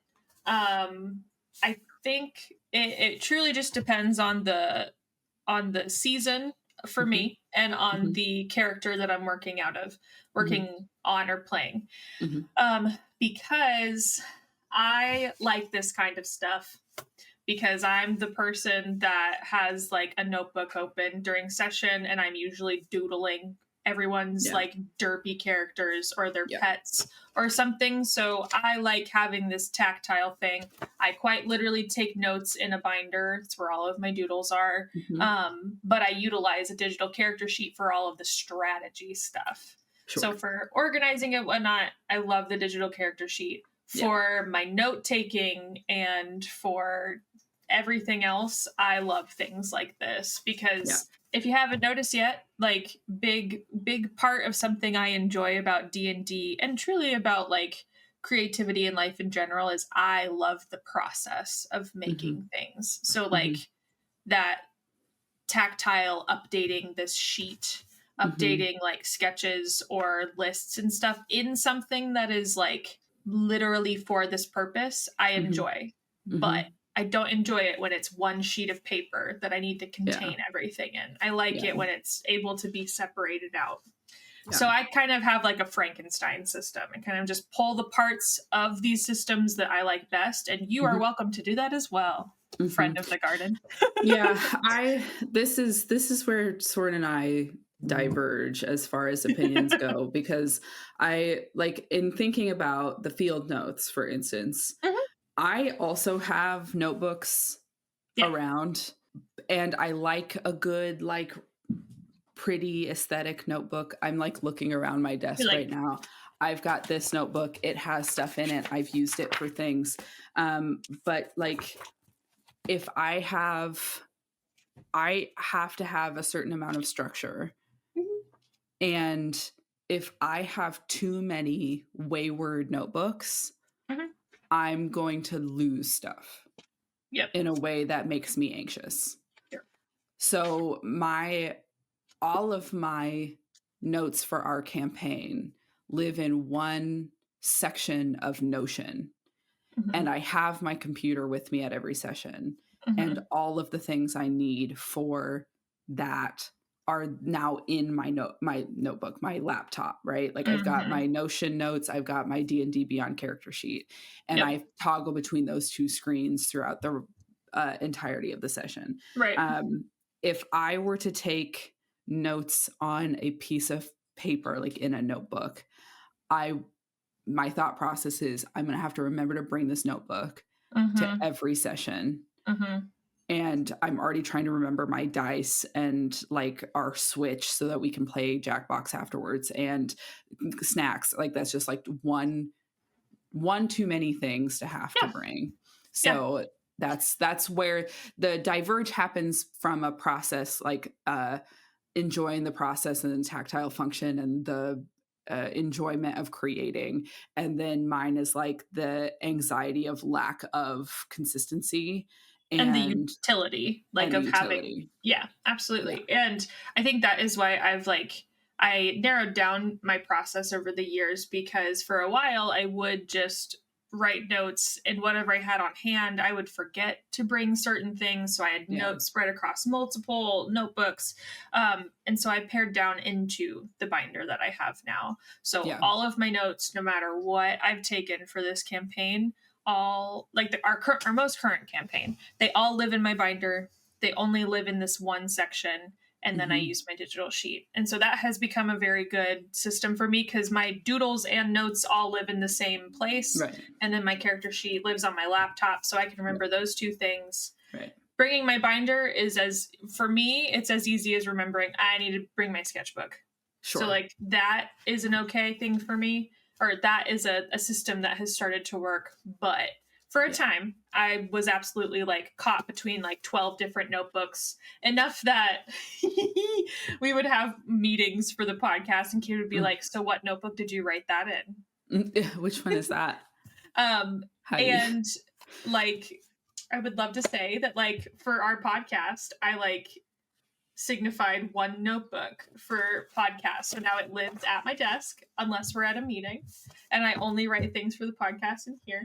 I think it truly just depends on the season for me and on the character that I'm working on or playing. Because I like this kind of stuff, because I'm the person that has like a notebook open during session and I'm usually doodling everyone's like derpy characters or their pets or something. So I like having this tactile thing. I quite literally take notes in a binder. It's where all of my doodles are. But I utilize a digital character sheet for all of the strategy stuff. So for organizing and whatnot, I love the digital character sheet. For my note taking and for everything else, I love things like this, because if you haven't noticed yet, like big part of something I enjoy about D&D and truly about like creativity in life in general is I love the process of making things. So like that tactile updating this sheet, updating like sketches or lists and stuff in something that is like literally for this purpose, I enjoy. But I don't enjoy it when it's one sheet of paper that I need to contain everything in. I like it when it's able to be separated out. So I kind of have like a Frankenstein system and kind of just pull the parts of these systems that I like best. And you are welcome to do that as well, friend of the garden. This is where Soren and I diverge as far as opinions go, because I like, in thinking about the field notes, for instance, I also have notebooks around, and I like a good, like, pretty aesthetic notebook. I'm like looking around my desk right now. I've got this notebook. It has stuff in it. I've used it for things. But like, if I have to have a certain amount of structure. And if I have too many wayward notebooks, I'm going to lose stuff in a way that makes me anxious. So all of my notes for our campaign live in one section of Notion. And I have my computer with me at every session. And all of the things I need for that are now in my notebook, my laptop, right? Like I've got my Notion notes, I've got my D&D Beyond character sheet, and I toggle between those two screens throughout the entirety of the session. Right. If I were to take notes on a piece of paper, like in a notebook, my thought process is I'm going to have to remember to bring this notebook to every session. And I'm already trying to remember my dice and like our switch so that we can play Jackbox afterwards, and snacks. Like that's just like one too many things to have to bring. So that's where the diverge happens, from a process, like enjoying the process and the tactile function and the enjoyment of creating. And then mine is like the anxiety of lack of consistency and the utility, like of having, absolutely. And I think that is why I narrowed down my process over the years, because for a while I would just write notes, and whatever I had on hand, I would forget to bring certain things. So I had notes spread across multiple notebooks. And so I pared down into the binder that I have now. So all of my notes, no matter what I've taken for this campaign, all like our most current campaign, they all live in my binder. They only live in this one section. And then I use my digital sheet. And so that has become a very good system for me, because my doodles and notes all live in the same place. Right. And then my character sheet lives on my laptop, so I can remember those two things. Right. Bringing my binder is for me, it's as easy as remembering I need to bring my sketchbook. Sure. So like that is an okay thing for me, or that is a system that has started to work. But for a time, I was absolutely like caught between like 12 different notebooks, enough that we would have meetings for the podcast, and Kate would be like, so what notebook did you write that in? Which one is that? And like, I would love to say that like for our podcast, I like signified one notebook for podcast. So now it lives at my desk unless we're at a meeting, and I only write things for the podcast in here.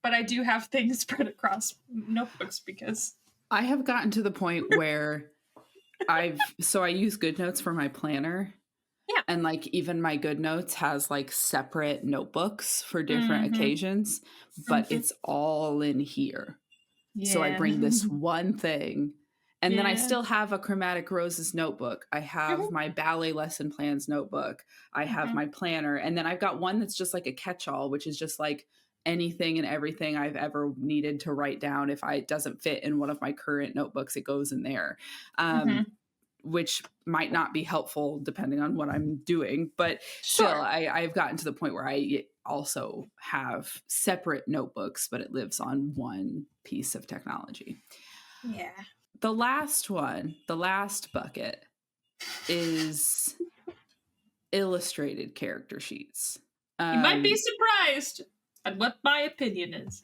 But I do have things spread across notebooks, because I have gotten to the point where I use GoodNotes for my planner. Yeah. And like even my GoodNotes has like separate notebooks for different occasions, but it's all in here. Yeah. So I bring this one thing. And then I still have a Chromatic Roses notebook. I have my ballet lesson plans notebook. I have my planner. And then I've got one that's just like a catch-all, which is just like anything and everything I've ever needed to write down. If it doesn't fit in one of my current notebooks, it goes in there, which might not be helpful depending on what I'm doing. But still, I've gotten to the point where I also have separate notebooks, but it lives on one piece of technology. Yeah. The last bucket is illustrated character sheets. You might be surprised at what my opinion is.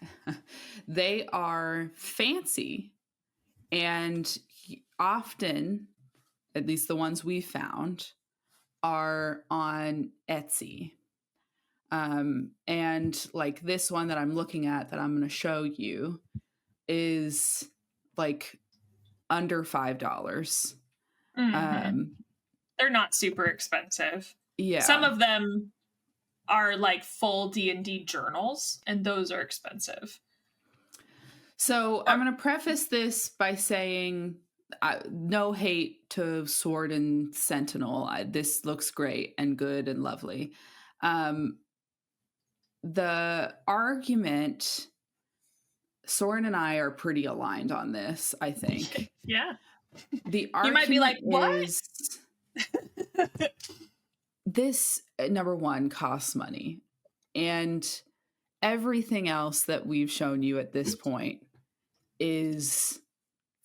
They are fancy, and often, at least the ones we found, are on Etsy. And like this one that I'm looking at that I'm going to show you is like under $5. They're not super expensive. Yeah. Some of them are like full D&D journals, and those are expensive. So I'm going to preface this by saying no hate to Sword and Sentinel. This looks great and good and lovely. The argument, Soren and I are pretty aligned on this, I think. Yeah. The argument you might be like, what? Is this, number one, costs money. And everything else that we've shown you at this point is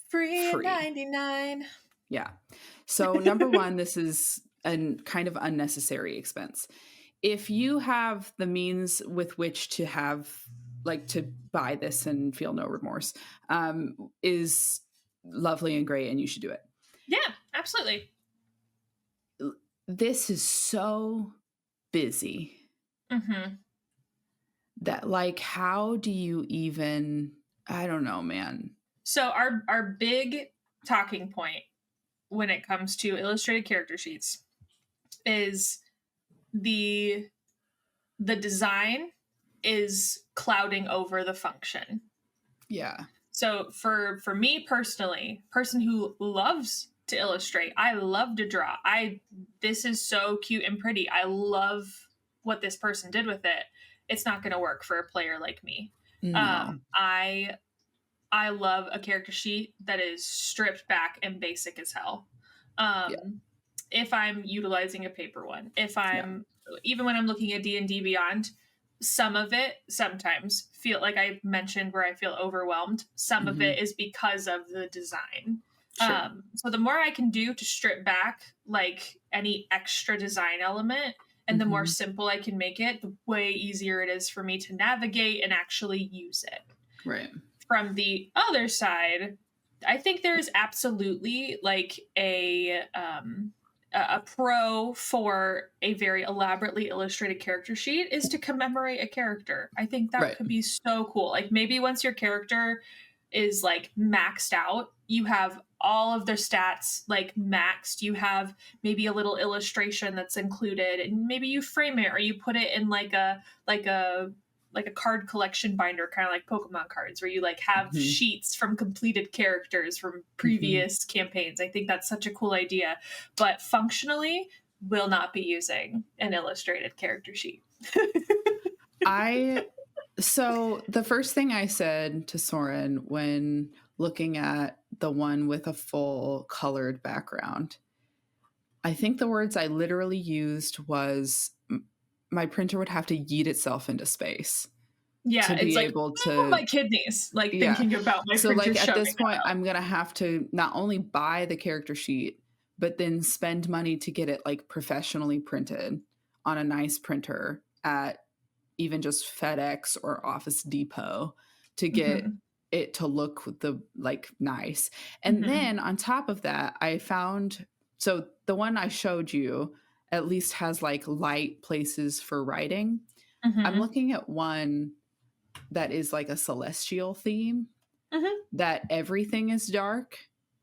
free. 99. Yeah. So number one, this is a kind of unnecessary expense. If you have the means with which to have, like, to buy this and feel no remorse, is lovely and great, and you should do it. Yeah, absolutely. This is so busy that, like, how do you even, I don't know, man. So our big talking point when it comes to illustrated character sheets is the design is clouding over the function. Yeah. So for me personally, person who loves to illustrate, I love to draw. This is so cute and pretty. I love what this person did with it. It's not going to work for a player like me. No. I love a character sheet that is stripped back and basic as hell. If I'm utilizing a paper one, even when I'm looking at D&D Beyond, some of it sometimes feel like I mentioned where I feel overwhelmed. Some of it is because of the design. Sure. So the more I can do to strip back like any extra design element, and the more simple I can make it, the way easier it is for me to navigate and actually use it. Right. From the other side, I think there is absolutely like a pro for a very elaborately illustrated character sheet is to commemorate a character. I think that could be so cool. Like maybe once your character is like maxed out, you have all of their stats like maxed, you have maybe a little illustration that's included, and maybe you frame it or you put it in like a card collection binder, kind of like Pokemon cards, where you like have sheets from completed characters from previous campaigns. I think that's such a cool idea, but functionally will not be using an illustrated character sheet. So the first thing I said to Soren when looking at the one with a full colored background, I think the words I literally used was my printer would have to yeet itself into space. Yeah, to be able to my kidneys, like thinking about my printer. So like at this point, I'm gonna have to not only buy the character sheet, but then spend money to get it like professionally printed on a nice printer at even just FedEx or Office Depot to get it to look nice. And then on top of that, I found, so the one I showed you at least has like light places for writing. I'm looking at one that is like a celestial theme that everything is dark.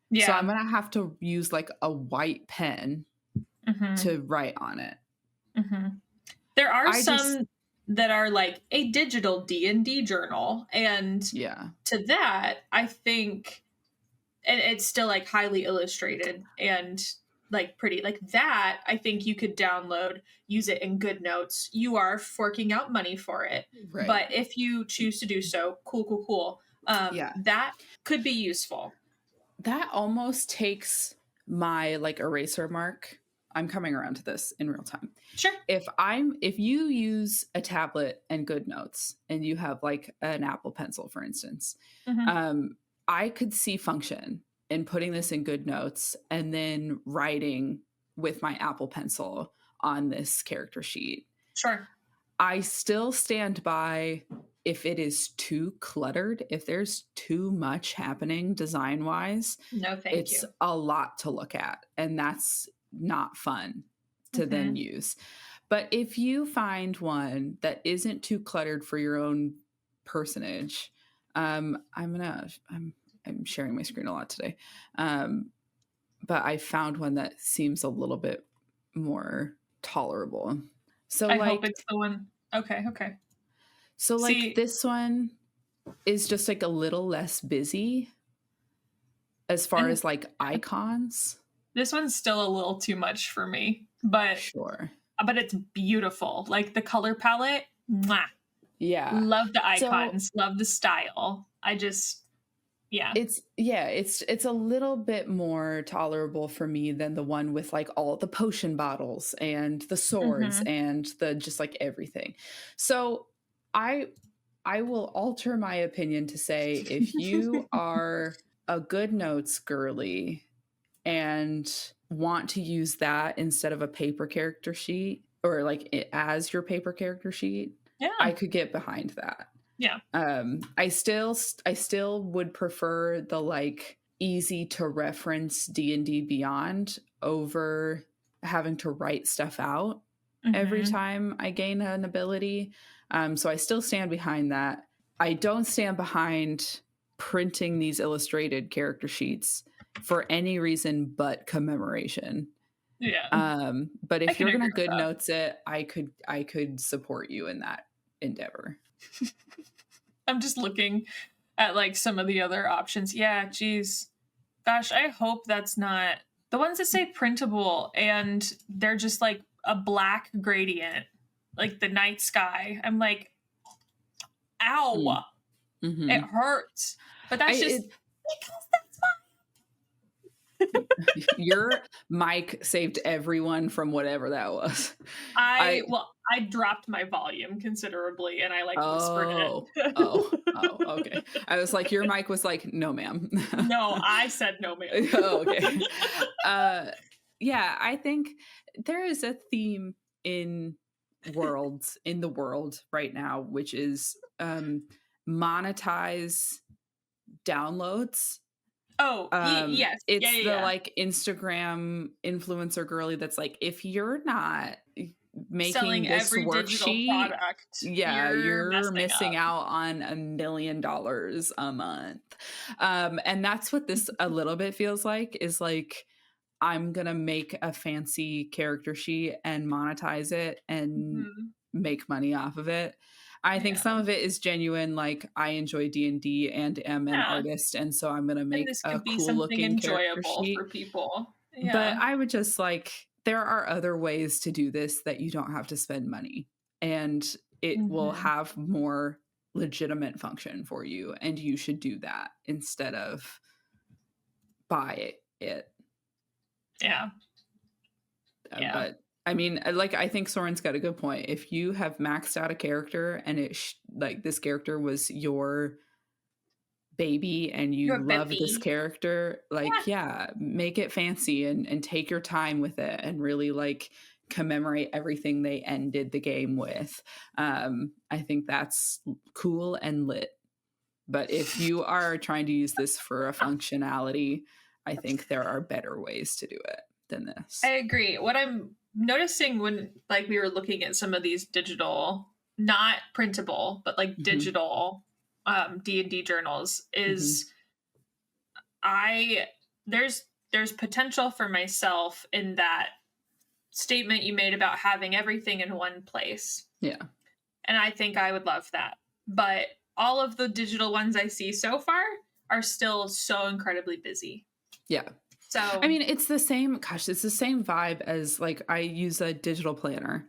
Yeah. So I'm going to have to use like a white pen to write on it. There are some that are like a digital D&D journal. And to that, I think it's still like highly illustrated and like pretty. Like that, I think you could download, use it in GoodNotes. You are forking out money for it. Right. But if you choose to do so, cool. That could be useful. That almost takes my like eraser mark. I'm coming around to this in real time. Sure. If you use a tablet and GoodNotes and you have like an Apple Pencil, for instance, I could see function in putting this in GoodNotes and then writing with my Apple Pencil on this character sheet. Sure. I still stand by, if it is too cluttered, if there's too much happening design-wise, it's a lot to look at, and that's not fun to then use. But if you find one that isn't too cluttered for your own personage, I'm sharing my screen a lot today. But I found one that seems a little bit more tolerable. So I hope it's the one. Okay. So like this one is just like a little less busy as far as like icons. This one's still a little too much for me, but sure. But it's beautiful. Like the color palette, mwah. Yeah. Love the icons, love the style. It's a little bit more tolerable for me than the one with like all the potion bottles and the swords and the just like everything. So I will alter my opinion to say if you are a good notes girly and want to use that instead of a paper character sheet or like it as your paper character sheet, I could get behind that. Yeah. I still would prefer the like easy to reference D&D Beyond over having to write stuff out every time I gain an ability. So I still stand behind that. I don't stand behind printing these illustrated character sheets for any reason but commemoration. Yeah. But if you're gonna good notes it, I could support you in that endeavor. I'm just looking at like some of the other options. Yeah, geez. Gosh, I hope that's not the ones that say printable and they're just like a black gradient, like the night sky. I'm like, ow. It hurts. But that's just because that's mine. Your mic saved everyone from whatever that was. I dropped my volume considerably and I like whispered it. Okay. I was like, your mic was like, no, ma'am. No, I said no, ma'am. Okay. Yeah, I think there is a theme in the world right now, which is monetize downloads. Yes. It's the like Instagram influencer girly that's like, if you're not making selling this every worksheet product, you're missing out on $1 million a month. And that's what this a little bit feels like, is like, I'm gonna make a fancy character sheet and monetize it and make money off of it. I think some of it is genuine, like I enjoy D&D and am an artist, and so I'm gonna make a cool looking character sheet for people. But I would just like, there are other ways to do this that you don't have to spend money, and it will have more legitimate function for you, and you should do that instead of buy it. Yeah. But I mean, like, I think Soren's got a good point. If you have maxed out a character and it like this character was your baby and you love this character, like, make it fancy and take your time with it and really like commemorate everything they ended the game with. I think that's cool and lit. But if you are trying to use this for a functionality, I think there are better ways to do it than this. I agree. What I'm noticing when like we were looking at some of these digital, not printable, but like digital D&D journals is there's potential for myself in that statement you made about having everything in one place. Yeah. And I think I would love that. But all of the digital ones I see so far are still so incredibly busy. Yeah. So I mean, it's the same vibe as like I use a digital planner.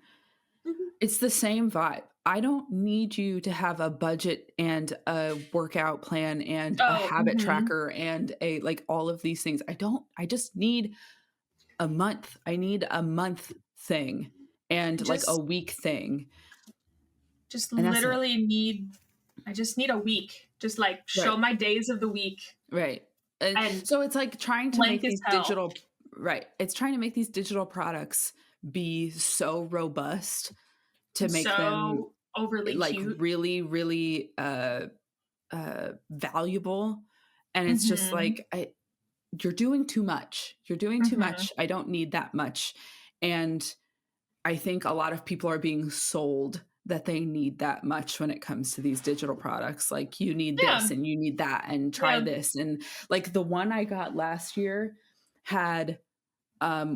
It's the same vibe. I don't need you to have a budget and a workout plan and a habit tracker and a like all of these things. I just need a month. I need a month thing and like a week thing. Just literally I just need a week. Just like show my days of the week. Right. And so it's like trying to make these digital It's trying to make these digital products be so robust to make them overly like cute. really, really valuable. And it's just like, you're doing too much. You're doing too much. I don't need that much. And I think a lot of people are being sold that they need that much when it comes to these digital products. Like, you need this and you need that and try this. And like the one I got last year had,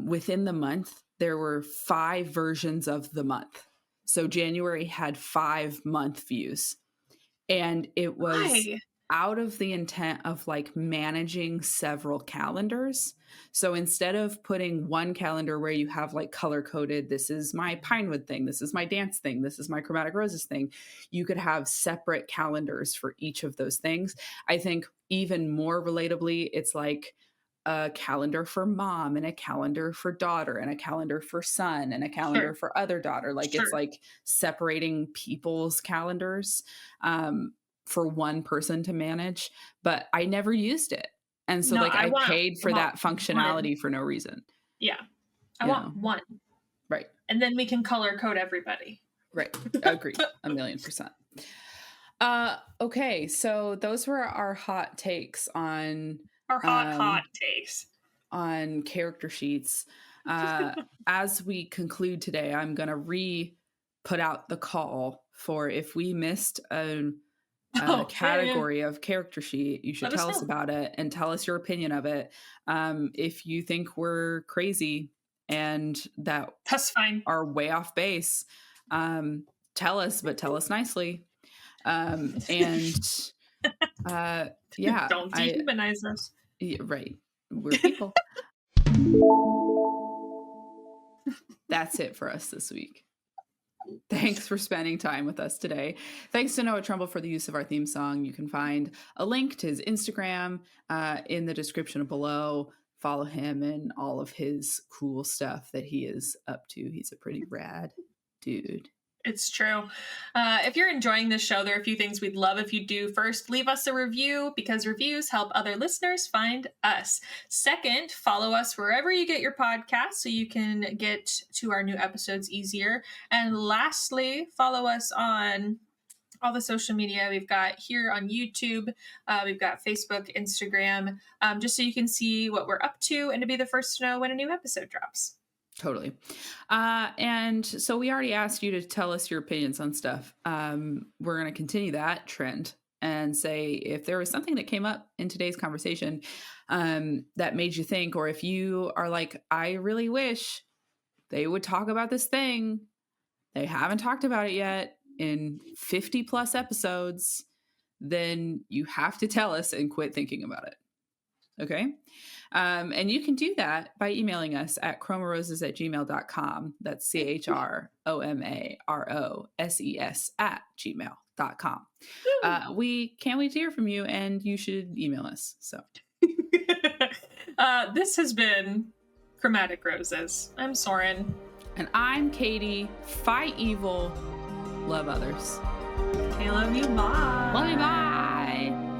within the month, there were 5 versions of the month. So January had 5 month views, and it was out of the intent of like managing several calendars. So instead of putting one calendar where you have like color coded, this is my Pinewood thing, this is my dance thing, this is my Chromatic Roses thing, you could have separate calendars for each of those things. I think even more relatably, it's like a calendar for mom and a calendar for daughter and a calendar for son and a calendar for other daughter. Like it's like separating people's calendars for one person to manage, but I never used it. And so I paid for that functionality for no reason. Yeah. I want one. Right. And then we can color code everybody. Right. Agreed. 1,000,000%. Okay. So those were our hot takes on hot takes on character sheets. As we conclude today, I'm going to put out the call for if we missed a category of character sheet, you should tell us about it and tell us your opinion of it. If you think we're crazy and that's fine, are way off base, tell us, but tell us nicely. And yeah, don't dehumanize us. Yeah, right. We're people. That's it for us this week. Thanks for spending time with us today. Thanks to Noah Trumbull for the use of our theme song. You can find a link to his Instagram in the description below. Follow him and all of his cool stuff that he is up to. He's a pretty rad dude. It's true. If you're enjoying this show, there are a few things we'd love if you do. First, leave us a review because reviews help other listeners find us. Second, follow us wherever you get your podcasts so you can get to our new episodes easier. And lastly, follow us on all the social media we've got here on YouTube. We've got Facebook, Instagram, just so you can see what we're up to and to be the first to know when a new episode drops. Totally. And so we already asked you to tell us your opinions on stuff. We're going to continue that trend and say if there was something that came up in today's conversation that made you think, or if you are like, I really wish they would talk about this thing, they haven't talked about it yet in 50 plus episodes, then you have to tell us and quit thinking about it. Okay. And you can do that by emailing us at chromaroses@gmail.com. That's CHROMAROSES@gmail.com. We can't wait to hear from you, and you should email us. So this has been Chromatic Roses. I'm Soren. And I'm Caitie. Fight evil. Love others. I love you. Bye. Love you. Bye.